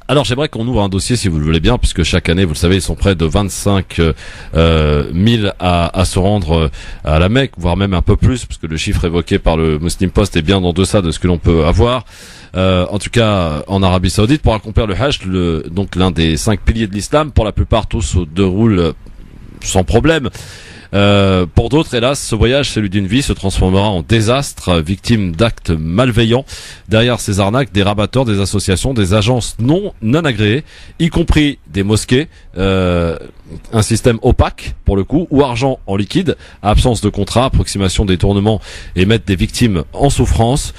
Alors j'aimerais qu'on ouvre un dossier si vous le voulez bien, puisque chaque année, vous le savez, ils sont près de 25 000 à se rendre à la Mecque, voire même un peu plus, puisque le chiffre évoqué par le Muslim Post est bien en deçà de ce que l'on peut avoir. En tout cas, en Arabie Saoudite, pour accomplir le Hajj, donc l'un des 5 piliers de l'islam, pour la plupart tous se déroulent sans problème. Pour d'autres, hélas, ce voyage, celui d'une vie, se transformera en désastre, victime d'actes malveillants. Derrière ces arnaques, des rabatteurs, des associations, des agences non agréées, y compris des mosquées, un système opaque, pour le coup, ou argent en liquide, absence de contrat, approximation, détournement et mettre des victimes en souffrance.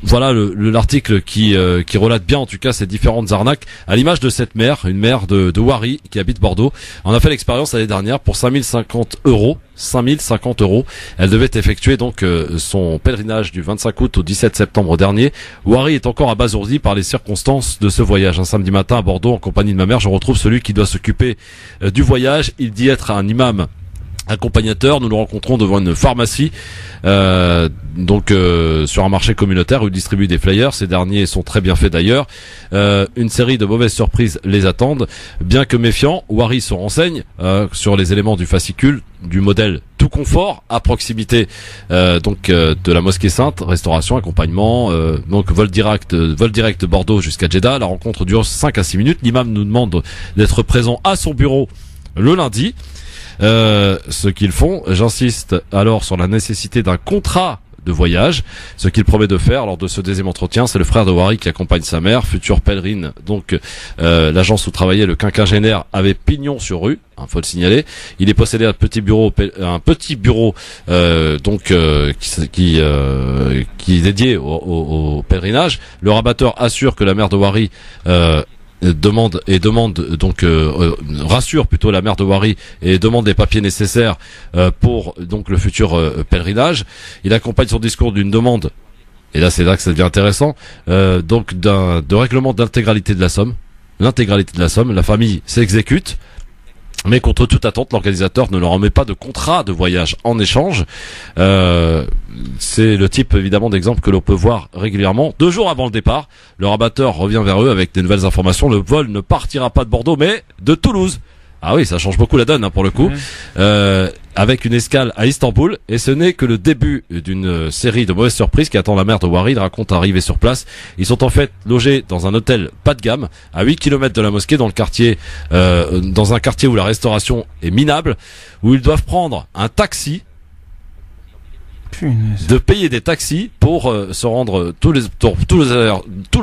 Voilà l'article qui relate bien en tout cas ces différentes arnaques, à l'image de cette mère, une mère de Wari qui habite Bordeaux. On a fait l'expérience l'année dernière pour 5050 €. 5050 €. Elle devait effectuer donc son pèlerinage du 25 août au 17 septembre dernier. Wari est encore abasourdi par les circonstances de ce voyage. Un samedi matin à Bordeaux, en compagnie de ma mère, je retrouve celui qui doit s'occuper du voyage. Il dit être un imam accompagnateur. Nous le rencontrons devant une pharmacie, sur un marché communautaire où il distribue des flyers. Ces derniers sont très bien faits d'ailleurs. Une série de mauvaises surprises les attendent. Bien que méfiant, Wari se renseigne sur les éléments du fascicule du modèle Tout Confort à proximité de la Mosquée Sainte, restauration, accompagnement, vol direct Bordeaux jusqu'à Jeddah. La rencontre dure 5 à 6 minutes. L'imam nous demande d'être présent à son bureau le lundi. Ce qu'ils font, j'insiste alors sur la nécessité d'un contrat de voyage. Ce qu'il promet de faire lors de ce deuxième entretien, c'est le frère de Wari qui accompagne sa mère, future pèlerine. L'agence où travaillait le quinquagénaire avait pignon sur rue, faut le signaler. Il est possédé d'un petit bureau, qui est dédié au pèlerinage. Le rabatteur assure que la mère de Wari rassure plutôt la mère de Wari et demande les papiers nécessaires pour le futur pèlerinage. Il accompagne son discours d'une demande, et là c'est là que ça devient intéressant, de règlement d'intégralité de la somme. L'intégralité de la somme, la famille s'exécute, mais contre toute attente, l'organisateur ne leur remet pas de contrat de voyage en échange. C'est le type évidemment d'exemple que l'on peut voir régulièrement. 2 jours avant le départ, le rabatteur revient vers eux avec des nouvelles informations. Le vol ne partira pas de Bordeaux mais de Toulouse. Ah oui, ça change beaucoup la donne pour le coup. Avec une escale à Istanbul, et ce n'est que le début d'une série de mauvaises surprises qui attend la mère de Wari. Il raconte arriver sur place. Ils sont en fait logés dans un hôtel pas de gamme, à 8 km de la mosquée, dans un quartier où la restauration est minable, où ils doivent prendre un taxi, de payer des taxis pour se rendre tous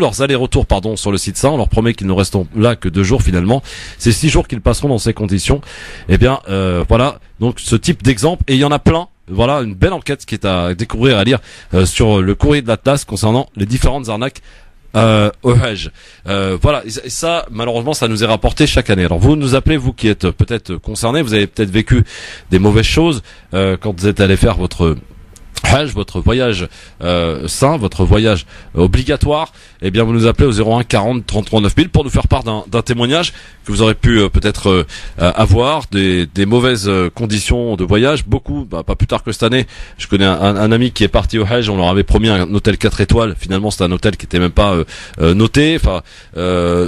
leurs allers-retours sur le site saint. On leur promet qu'ils ne resteront là que 2 jours finalement. C'est 6 jours qu'ils passeront dans ces conditions. Voilà, donc ce type d'exemple, et il y en a plein. Voilà une belle enquête qui est à découvrir, à lire sur le courrier de l'Atlas concernant les différentes arnaques au Hajj. Et ça, malheureusement, ça nous est rapporté chaque année. Alors vous nous appelez, vous qui êtes peut-être concernés, vous avez peut-être vécu des mauvaises choses quand vous êtes allé faire votre Hajj, votre voyage sain, votre voyage obligatoire. Eh bien, vous nous appelez au 01 40 33 9000 pour nous faire part d'un témoignage que vous aurez pu peut-être avoir, des mauvaises conditions de voyage. Beaucoup, pas plus tard que cette année, je connais un ami qui est parti au Hajj. On leur avait promis un hôtel 4 étoiles. Finalement, c'était un hôtel qui était même pas noté.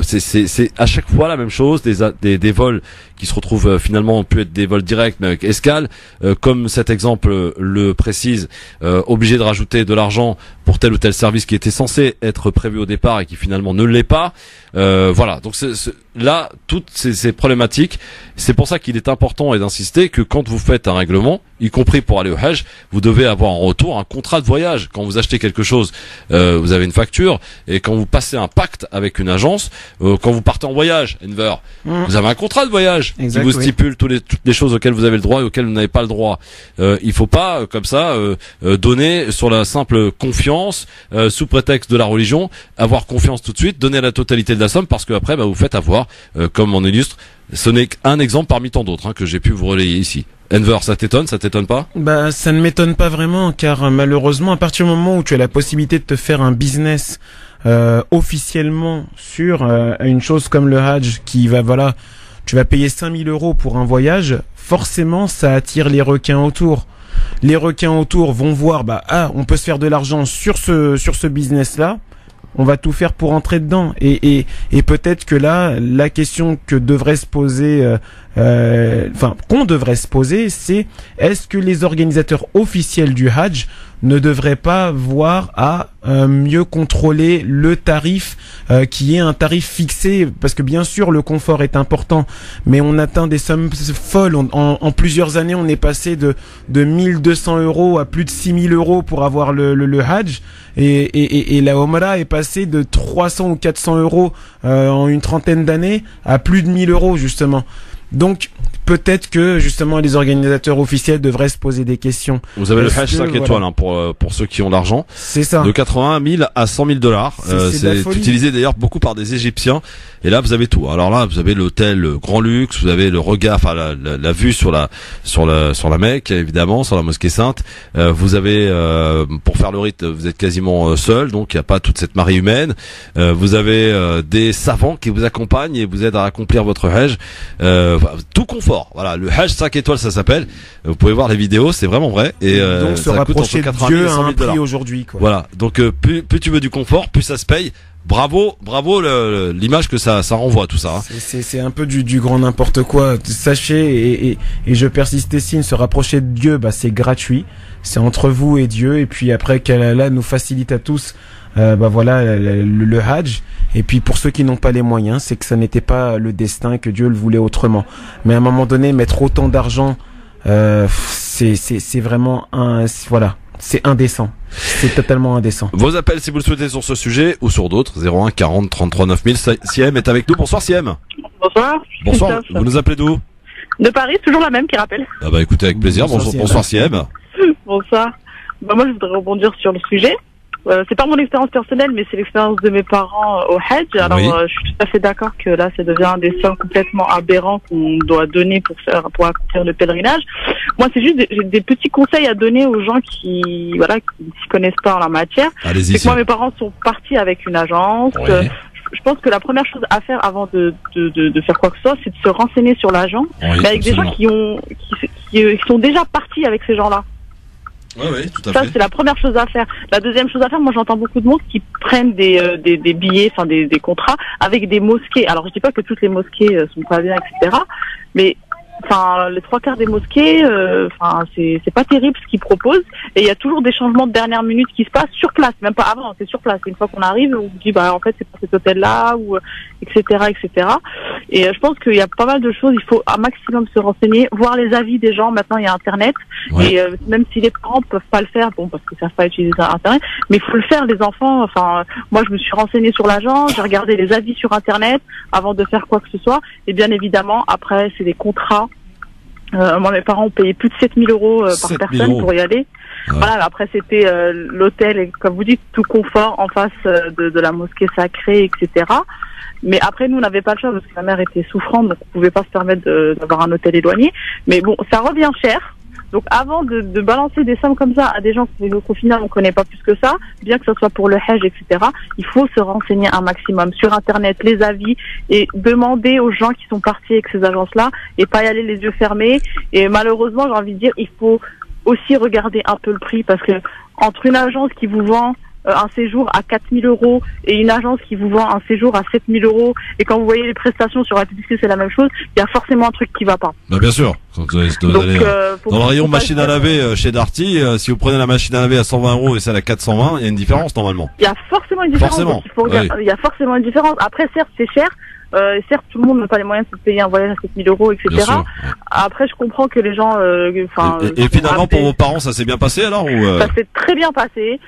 C'est à chaque fois la même chose. Des vols qui se retrouvent finalement ont pu être des vols directs mais avec escale, comme cet exemple le précise, obligé de rajouter de l'argent pour tel ou tel service qui était censé être prévu au départ et qui finalement ne l'est pas. Donc là, toutes ces problématiques, c'est pour ça qu'il est important d'insister que quand vous faites un règlement, y compris pour aller au Hajj, vous devez avoir en retour un contrat de voyage. Quand vous achetez quelque chose, vous avez une facture, et quand vous passez un pacte avec une agence, quand vous partez en voyage, Enver, vous avez un contrat de voyage qui vous stipule toutes les choses auxquelles vous avez le droit et auxquelles vous n'avez pas le droit. Il faut pas comme ça donner sur la simple confiance, sous prétexte de la religion, avoir confiance tout de suite, donner la totalité de la somme, parce que après vous faites avoir, comme on illustre. Ce n'est qu'un exemple parmi tant d'autres que j'ai pu vous relayer ici. Enver, ça t'étonne pas? Ça ne m'étonne pas vraiment, car malheureusement, à partir du moment où tu as la possibilité de te faire un business officiellement sur une chose comme le Hajj, qui va, tu vas payer 5000 € pour un voyage, forcément ça attire les requins autour. Les requins autour vont voir, on peut se faire de l'argent sur ce business-là. On va tout faire pour entrer dedans, et peut-être que là, la question que devrait se poser, qu'on devrait se poser, c'est: est-ce que les organisateurs officiels du Hajj ne devraient pas voir à mieux contrôler le tarif, qui est un tarif fixé, parce que bien sûr le confort est important, mais on atteint des sommes folles. En plusieurs années, on est passé de 1200 € à plus de 6000 € pour avoir le Hajj, et la Omra est passée de 300 ou 400 € en une trentaine d'années à plus de 1000 € justement. Donc peut-être que justement les organisateurs officiels devraient se poser des questions. Vous avez le Hajj 5 étoiles pour ceux qui ont l'argent. C'est ça. De 80 000 à 100 000 $. C'est utilisé d'ailleurs beaucoup par des Égyptiens. Et là vous avez tout. Alors là vous avez l'hôtel grand luxe, vous avez le regard, la vue sur la Mecque évidemment, sur la mosquée sainte. Vous avez pour faire le rite, vous êtes quasiment seul, donc il n'y a pas toute cette marée humaine. Vous avez des savants qui vous accompagnent et vous aident à accomplir votre Hajj. Tout confort. confort. Voilà, le Hajj 5 étoiles, ça s'appelle. Vous pouvez voir les vidéos, c'est vraiment vrai. Et donc se rapprocher de Dieu à un prix aujourd'hui, quoi. Voilà, donc plus tu veux du confort, plus ça se paye. Bravo l'image que ça renvoie, tout ça. Hein. C'est un peu du grand n'importe quoi. Sachez, et je persiste signe, se rapprocher de Dieu, c'est gratuit. C'est entre vous et Dieu. Et puis après, qu'Allah nous facilite à tous, le Hajj. Et puis pour ceux qui n'ont pas les moyens, c'est que ça n'était pas le destin et que Dieu le voulait autrement. Mais à un moment donné, mettre autant d'argent, c'est vraiment c'est indécent. C'est totalement indécent. Vos appels si vous le souhaitez sur ce sujet ou sur d'autres. 01 40 33 9000. Siem est avec nous. Bonsoir Siem. Bonsoir. Bonsoir. Vous nous appelez d'où? De Paris, toujours la même qui rappelle. Ah écoutez, avec plaisir. Bonsoir Siem. Bonsoir. Moi je voudrais rebondir sur le sujet. C'est pas mon expérience personnelle, mais c'est l'expérience de mes parents au Hajj. Alors, je suis tout à fait d'accord que là, ça devient des sommes complètement aberrants qu'on doit donner pour accomplir le pèlerinage. Moi, c'est juste j'ai des petits conseils à donner aux gens qui s'y connaissent pas en la matière. Allez-y. C'est que moi, mes parents sont partis avec une agence. Ouais. Je pense que la première chose à faire avant de faire quoi que ce soit, c'est de se renseigner sur l'agent, mais avec absolument. Des gens qui sont déjà partis avec ces gens-là. Oui, tout à fait. Ça, c'est la première chose à faire. La deuxième chose à faire, moi, j'entends beaucoup de monde qui prennent des billets, des contrats avec des mosquées. Alors, je dis pas que toutes les mosquées sont pas bien, etc. Mais, les 3/4 des mosquées, c'est pas terrible ce qu'ils proposent. Et il y a toujours des changements de dernière minute qui se passent sur place, même pas avant, c'est sur place. Une fois qu'on arrive, on vous dit, en fait, c'est pas cet hôtel-là, ou, etc., etc. Et je pense qu'il y a pas mal de choses, il faut un maximum se renseigner, voir les avis des gens. Maintenant, il y a Internet. Ouais. Et même si les parents peuvent pas le faire, parce qu'ils savent pas utiliser Internet, mais il faut le faire, les enfants. Moi, je me suis renseignée sur l'agent, j'ai regardé les avis sur Internet avant de faire quoi que ce soit. Et bien évidemment, après, c'est des contrats. Moi, mes parents ont payé plus de 7000 € par personne pour y aller. Ouais. Voilà, après, c'était l'hôtel, et comme vous dites, tout confort en face de la mosquée sacrée, etc. Mais après, nous, on n'avait pas le choix parce que ma mère était souffrante, donc on pouvait pas se permettre d'avoir un hôtel éloigné. Mais bon, ça revient cher. Donc avant de balancer des sommes comme ça à des gens qu'au final on connaît pas plus que ça, bien que ce soit pour le Hajj, etc., il faut se renseigner un maximum sur Internet, les avis, et demander aux gens qui sont partis avec ces agences-là, et pas y aller les yeux fermés. Et malheureusement, j'ai envie de dire, il faut aussi regarder un peu le prix, parce que entre une agence qui vous vend un séjour à 4000 € et une agence qui vous vend un séjour à 7000 €, et quand vous voyez les prestations sur la publicité, c'est la même chose, il y a forcément un truc qui va pas. Bien sûr. Donc, dans le rayon machine à laver chez Darty, si vous prenez la machine à laver à 120 € et celle à 420, il y a une différence normalement. Il y a forcément une différence. Il y a forcément une différence. Après, certes, c'est cher. Certes, tout le monde n'a pas les moyens de se payer un voyage à 7000 €, etc. Après, je comprends que les gens, et finalement, pour vos parents, ça s'est bien passé alors ou Ça s'est très bien passé.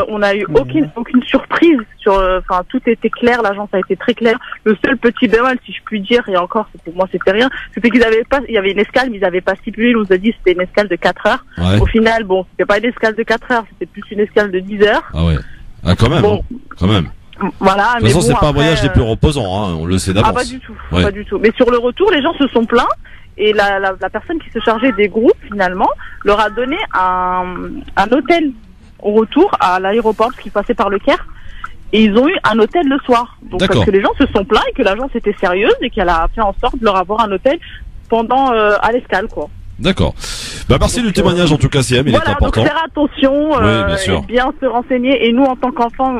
On a eu aucune surprise sur, tout était clair. L'agence a été très claire. Le seul petit bémol, si je puis dire, et encore, pour moi, c'était rien, c'était qu'ils avaient pas, il y avait une escale, mais ils avaient pas stipulé. Ils nous a dit c'était une escale de 4 heures. Ouais. Au final, c'était pas une escale de 4 heures, c'était plus une escale de 10 heures. Ah ouais. Ah, quand même. Bon. Quand même. Voilà, de toute façon, c'est pas un voyage des plus reposants, hein, on le sait d'avance. Ah, pas du tout. Mais sur le retour, les gens se sont plaints, et la personne qui se chargeait des groupes, finalement, leur a donné un hôtel au retour à l'aéroport, parce qu'ils passaient par le Caire, et ils ont eu un hôtel le soir. Donc, parce que les gens se sont plaints et que l'agence était sérieuse et qu'elle a fait en sorte de leur avoir un hôtel pendant, à l'escale, quoi. D'accord. Merci du témoignage en tout cas, Siem, il est important. Donc faire attention, et bien se renseigner. Et nous, en tant qu'enfants,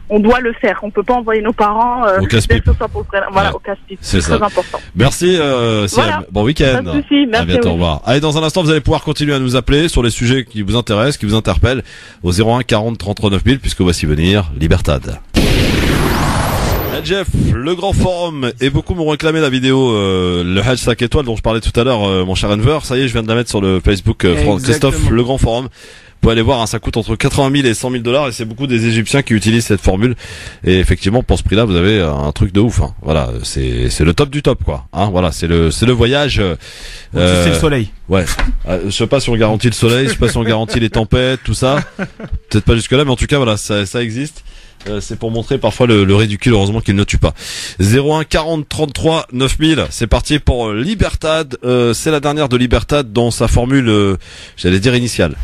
on doit le faire. On peut pas envoyer nos parents au casse-pipe. Au casse-pipe. C'est très important. Merci, Siem. Voilà. Bon week-end. Pas de soucis. Merci. À bientôt. Au revoir. Allez, dans un instant, vous allez pouvoir continuer à nous appeler sur les sujets qui vous intéressent, qui vous interpellent au 01 40 33 9000, puisque voici venir Libertad. Jeff, le grand forum, et beaucoup m'ont réclamé la vidéo le Hajj 5 étoiles dont je parlais tout à l'heure, mon cher Enver. Ça y est, je viens de la mettre sur le Facebook Christophe, le grand forum. Vous pouvez aller voir, ça coûte entre 80 000 et 100 000 $, et c'est beaucoup des Égyptiens qui utilisent cette formule. Et effectivement, pour ce prix-là, vous avez un truc de ouf. Hein. Voilà, c'est le top du top, quoi. Hein, voilà, c'est le voyage. C'est le soleil. Ouais. Je sais pas si on garantit le soleil, je sais pas si on garantit les tempêtes, tout ça. Peut-être pas jusque là, mais en tout cas, voilà, ça existe. C'est pour montrer parfois le ridicule, heureusement qu'il ne tue pas. 01 40 33 9000, c'est parti pour Libertad. C'est la dernière de Libertad dans sa formule, j'allais dire initiale.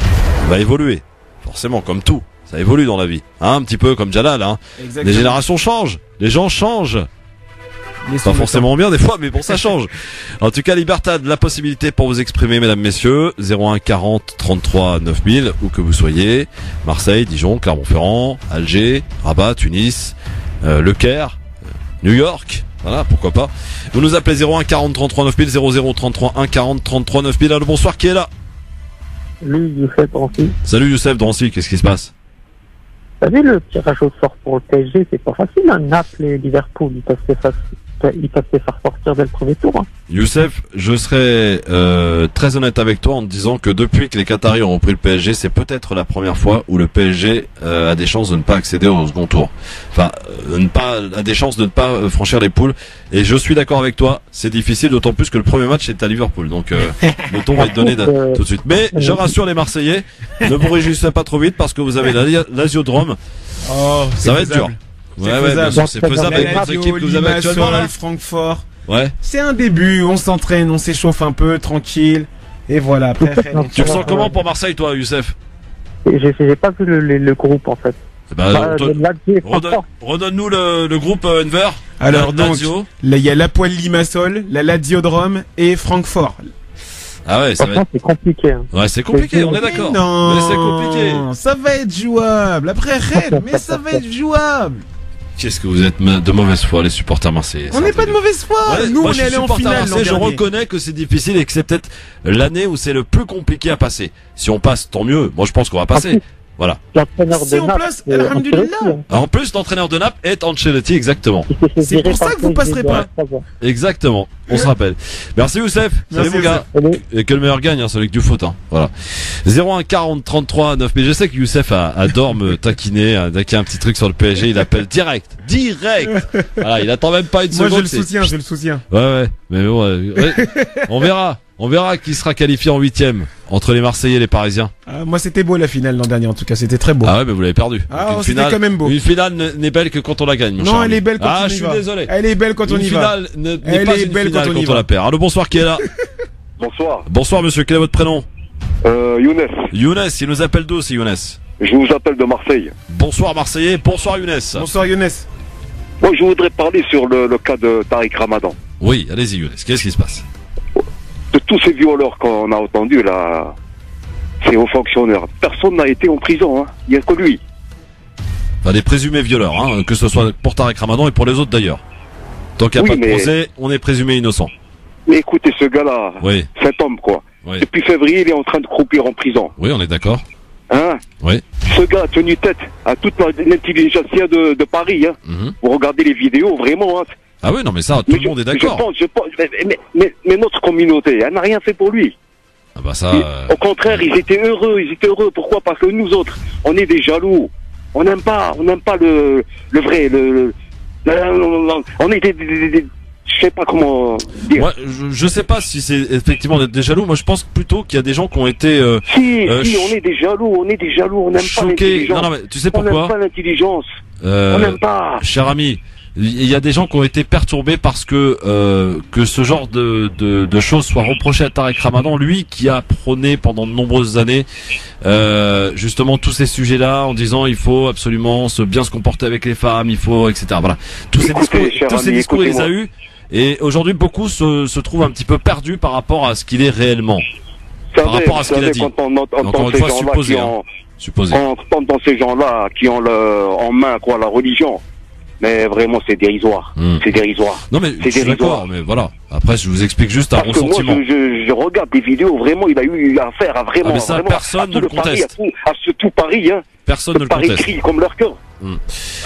Va évoluer, forcément, comme tout. Ça évolue dans la vie, hein, un petit peu comme Jalal. Hein. Les générations changent, les gens changent. Pas forcément bien des fois, mais bon, ça change. En tout cas, Libertad, la possibilité pour vous exprimer, mesdames, messieurs, 01 40 33 9000, où que vous soyez, Marseille, Dijon, Clermont-Ferrand, Alger, Rabat, Tunis, Le Caire, New York. Voilà, pourquoi pas. Vous nous appelez 01 40 33 9000, 00 33 1 40 33 9000. Allô, bonsoir, qui est là? Salut, Youssef Drancy. Salut, Youssef Drancy, qu'est-ce qui se passe? Vous savez, le tirage au sort pour le PSG, c'est pas facile, hein. Naples et Liverpool, ils peuvent se faire sortir dès le premier tour, hein. Youssef, je serai très honnête avec toi en te disant que depuis que les Qataris ont repris le PSG, c'est peut-être la première fois où le PSG a des chances de ne pas accéder au second tour. Enfin, a des chances de ne pas franchir les poules. Et je suis d'accord avec toi, c'est difficile, d'autant plus que le premier match est à Liverpool. Donc le ton va être donné tout de suite. Mais je rassure les Marseillais, ne vous réjouissez pas trop vite parce que vous avez l'Asiodrome. Oh, ça va être dur. Ouais, bien sûr, c'est faisable avec votre équipe que vous avez actuellement là. Francfort. Ouais. C'est un début, on s'entraîne, on s'échauffe un peu, tranquille. Et voilà, après. Tu te sens comment pour Marseille, toi, Youssef? J'ai pas vu le groupe, en fait. Redonne-nous le groupe Enver. Alors donc, là, il y a l'Hapoel Limassol, la Lazio-Drome et Francfort. Ah ouais, c'est compliqué. Hein. Ouais, c'est compliqué, on est d'accord. Non, mais c'est compliqué. Ça va être jouable. Après Rennes, mais ça va être jouable. Qu'est-ce que vous êtes de mauvaise foi, les supporters marseillais? On n'est pas de mauvaise foi. Ouais, nous, on est allé en finale. Je reconnais que c'est difficile et que c'est peut-être l'année où c'est le plus compliqué à passer. Si on passe, tant mieux. Moi, je pense qu'on va passer. Voilà. L'entraîneur de Naples, en plus, l'entraîneur de Naples est Ancelotti, exactement. C'est pour ça que vous passerez pas. Exactement. On se rappelle. Merci Youssef. Salut mon gars. Et que le meilleur gagne, hein, celui que du faute, hein. Voilà. 01 40 33 9. Mais je sais que Youssef adore me taquiner. Dès qu'il y a un petit truc sur le PSG, il appelle direct. Voilà, il attend même pas une seconde. Moi, je le soutiens. Ouais. Mais bon, on verra. On verra qui sera qualifié en 8e entre les Marseillais et les Parisiens. Moi, c'était beau la finale l'an dernier, en tout cas, c'était très beau. Ah ouais, mais vous l'avez perdu. C'était quand même beau. Une finale n'est belle que quand on la gagne. Non, elle est belle quand on y va. Je suis désolé. Elle est belle quand on y va. Une finale n'est pas une finale quand on la perd. Allô, bonsoir, qui est là? Bonsoir. Bonsoir, monsieur. Quel est votre prénom? Younes. Younes, il nous appelle d'où, c'est Younes? Je vous appelle de Marseille. Bonsoir, Marseillais. Bonsoir, Younes. Bonsoir, Younes. Moi, je voudrais parler sur le cas de Tariq Ramadan. Oui, allez-y, Younes. Qu'est-ce qui se passe? De tous ces violeurs qu'on a entendus là, ces hauts fonctionnaires, personne n'a été en prison, hein. Il n'y a que lui. Enfin, des présumés violeurs, hein, que ce soit pour Tariq Ramadan et pour les autres d'ailleurs. Tant qu'il n'y a pas de procès, on est présumé innocent. Mais écoutez, ce gars-là, cet homme quoi, depuis février, il est en train de croupir en prison. Oui, on est d'accord. Hein? Oui. Ce gars a tenu tête à toute l'intelligentsia de Paris, hein. Vous regardez les vidéos, vraiment, hein. Ah oui, non, mais ça, tout le monde est d'accord. Je pense, mais notre communauté, elle n'a rien fait pour lui. Ah bah ça. Au contraire, ils étaient heureux. Pourquoi? Parce que nous autres, on est des jaloux. On n'aime pas le vrai, on est des je sais pas comment dire. Moi, je sais pas si c'est effectivement d'être des jaloux. Moi, je pense plutôt qu'il y a des gens qui ont été. Si, on est des jaloux. On n'aime pas l'intelligence. Non, mais tu sais pourquoi? On n'aime pas l'intelligence. On n'aime pas. Cher ami. Il y a des gens qui ont été perturbés parce que ce genre de choses soit reproché à Tariq Ramadan, lui qui a prôné pendant de nombreuses années justement tous ces sujets-là en disant il faut absolument bien se comporter avec les femmes, il faut etc. Voilà, tous ces discours il les a eu et aujourd'hui beaucoup se trouvent un petit peu perdus par rapport à ce qu'il est réellement, par rapport à ce qu'il a dit. Encore une fois supposé. Quand on entend ces gens-là qui ont en main quoi la religion. Mais vraiment, c'est dérisoire. C'est dérisoire. Non, mais je suis d'accord, mais voilà. Après, je vous explique juste un ressentiment. Moi, je regarde des vidéos, vraiment, il a eu affaire à vraiment. mais ça, personne ne le conteste. À tout Paris, hein. Personne ne le conteste. Paris crie comme leur cœur.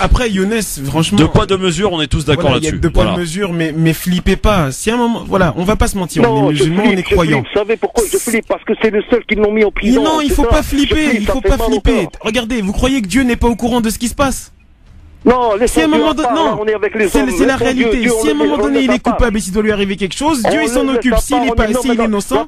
Après, Younes, franchement. De poids de mesure, on est tous d'accord là-dessus. Il y a de poids de mesure, mais flippez pas. Si à un moment, voilà, on va pas se mentir, on est musulmans, on est croyants. Vous savez pourquoi je flippe? Parce que c'est le seul qui l'ont mis en prison. Non, il faut pas flipper, il faut pas flipper. Regardez, vous croyez que Dieu n'est pas au courant de ce qui se passe? Non, si à un moment donné, c'est la réalité. Si à un moment donné il est coupable et s'il doit lui arriver quelque chose, Dieu il s'en occupe. S'il est pas, s'il est innocent,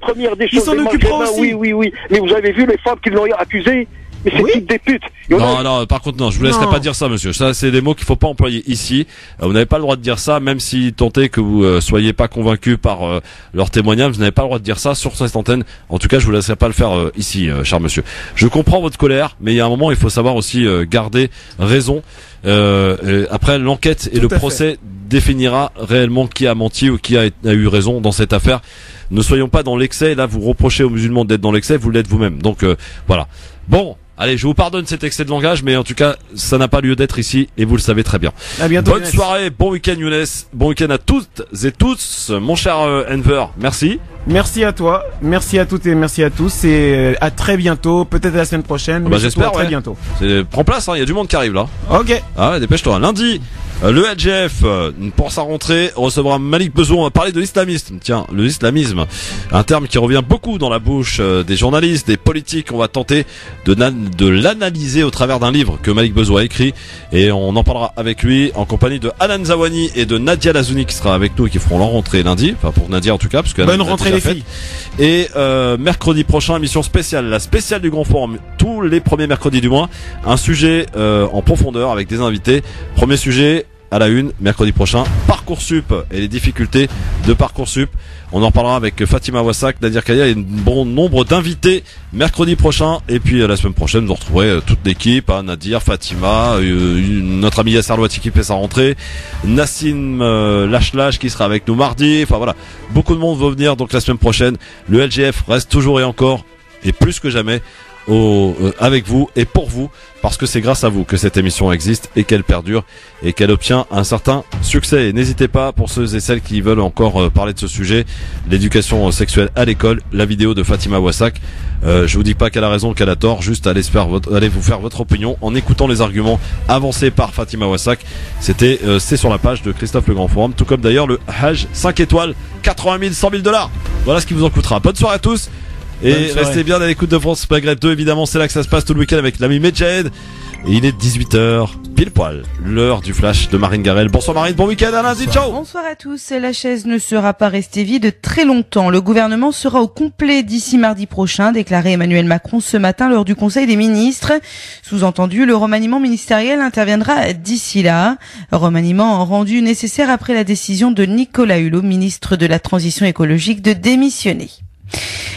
il s'en occupera aussi. Oui. Mais vous avez vu les femmes qui l'ont accusé? Mais c'est toutes des putes. Non, par contre, non, je vous laisserai pas dire ça, monsieur. Ça, c'est des mots qu'il faut pas employer ici. Vous n'avez pas le droit de dire ça, même si tant est que vous soyez pas convaincu par leur témoignage, vous n'avez pas le droit de dire ça sur cette antenne. En tout cas, je vous laisserai pas le faire ici, cher monsieur. Je comprends votre colère, mais il y a un moment, il faut savoir aussi garder raison. Après, l'enquête et le procès définira réellement qui a menti ou qui a eu raison dans cette affaire. Ne soyons pas dans l'excès. Là, vous reprochez aux musulmans d'être dans l'excès, vous l'êtes vous-même. Donc voilà. Bon, allez, je vous pardonne cet excès de langage, mais en tout cas, ça n'a pas lieu d'être ici, et vous le savez très bien. À bientôt. Bonne soirée, bon week-end Younes, bon week-end à toutes et tous, mon cher Enver, merci. Merci à toi, merci à toutes et merci à tous, et à très bientôt, peut-être la semaine prochaine, mais j'espère, à très bientôt. Prends place, il y a du monde qui arrive là. Ok. Ah ouais, dépêche-toi. Lundi, le LGF, pour sa rentrée, recevra Malik Bezoum. On va parler de l'islamisme. Tiens, le islamisme, un terme qui revient beaucoup dans la bouche des journalistes, des politiques. On va tenter de l'analyser au travers d'un livre que Malik Bezoum a écrit, et on en parlera avec lui en compagnie de Alan Zawani et de Nadia Lazouni qui sera avec nous et qui feront leur rentrée lundi. Enfin, pour Nadia en tout cas, parce que bonne rentrée les filles. Et mercredi prochain, émission spéciale, la spéciale du Grand Forum, tous les premiers mercredis du mois, un sujet en profondeur avec des invités. Premier sujet à la une, mercredi prochain, Parcoursup et les difficultés de Parcoursup. On en parlera avec Fatima Wassak, Nadir Kaya et un bon nombre d'invités mercredi prochain. Et puis la semaine prochaine, vous retrouverez toute l'équipe, Nadir, Fatima, notre ami Yasser Louati qui fait sa rentrée, Nassim Lachlach qui sera avec nous mardi. Enfin voilà, beaucoup de monde va venir donc la semaine prochaine. Le LGF reste toujours et encore, et plus que jamais, avec vous et pour vous, parce que c'est grâce à vous que cette émission existe et qu'elle perdure et qu'elle obtient un certain succès. Et n'hésitez pas, pour ceux et celles qui veulent encore parler de ce sujet, l'éducation sexuelle à l'école, la vidéo de Fatima Wassak. Je vous dis pas qu'elle a raison, qu'elle a tort, juste allez vous faire votre opinion en écoutant les arguments avancés par Fatima Wassak. C'est sur la page de Christophe Le Grand Forum, tout comme d'ailleurs le Hajj 5 étoiles, 80 000, 100 000 $. Voilà ce qui vous en coûtera. Bonne soirée à tous. Et restez bien à l'écoute de France Maghreb 2, évidemment, c'est là que ça se passe tout le week-end avec l'ami Medjed. Et il est 18h, pile poil, l'heure du flash de Marine Garel. Bonsoir Marine, bon week-end, à lundi, ciao. Bonsoir à tous, la chaise ne sera pas restée vide très longtemps. Le gouvernement sera au complet d'ici mardi prochain, déclaré Emmanuel Macron ce matin lors du Conseil des ministres. Sous-entendu, le remaniement ministériel interviendra d'ici là. Remaniement rendu nécessaire après la décision de Nicolas Hulot, ministre de la Transition écologique, de démissionner.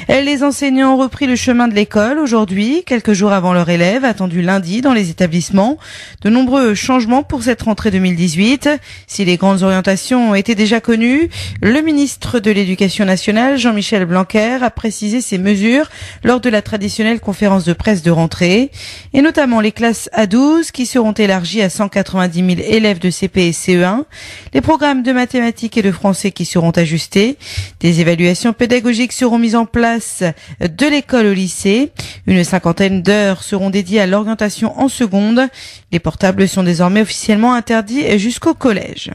Les enseignants ont repris le chemin de l'école aujourd'hui, quelques jours avant leur élève, attendu lundi dans les établissements. De nombreux changements pour cette rentrée 2018. Si les grandes orientations ont été déjà connues, le ministre de l'Éducation nationale, Jean-Michel Blanquer, a précisé ces mesures lors de la traditionnelle conférence de presse de rentrée, et notamment les classes A12 qui seront élargies à 190 000 élèves de CP et CE1, les programmes de mathématiques et de français qui seront ajustés, des évaluations pédagogiques seront mises en place de l'école au lycée. Une 50aine d'heures seront dédiées à l'orientation en seconde. Les portables sont désormais officiellement interdits jusqu'au collège.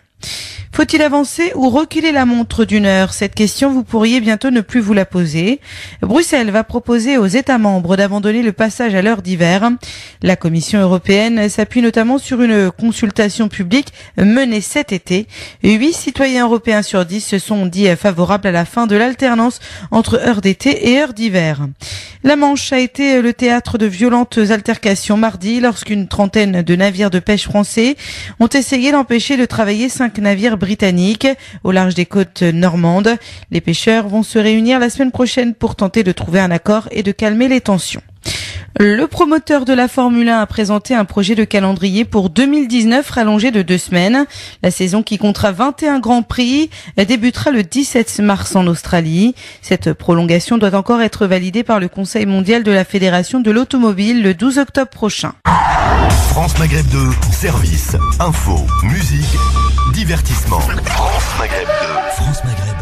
Faut-il avancer ou reculer la montre d'une heure? Cette question, vous pourriez bientôt ne plus vous la poser. Bruxelles va proposer aux États membres d'abandonner le passage à l'heure d'hiver. La Commission européenne s'appuie notamment sur une consultation publique menée cet été. 8 citoyens européens sur 10 se sont dit favorables à la fin de l'alternance entre heure d'été et heure d'hiver. La Manche a été le théâtre de violentes altercations mardi lorsqu'une trentaine de navires de pêche français ont essayé d'empêcher de travailler 5 navires britanniques au large des côtes normandes. Les pêcheurs vont se réunir la semaine prochaine pour tenter de trouver un accord et de calmer les tensions. Le promoteur de la Formule 1 a présenté un projet de calendrier pour 2019 rallongé de 2 semaines. La saison qui comptera 21 grands prix débutera le 17 mars en Australie. Cette prolongation doit encore être validée par le Conseil mondial de la Fédération de l'automobile le 12 octobre prochain. France Maghreb 2, service, info, musique, divertissement. France Maghreb 2. France Maghreb.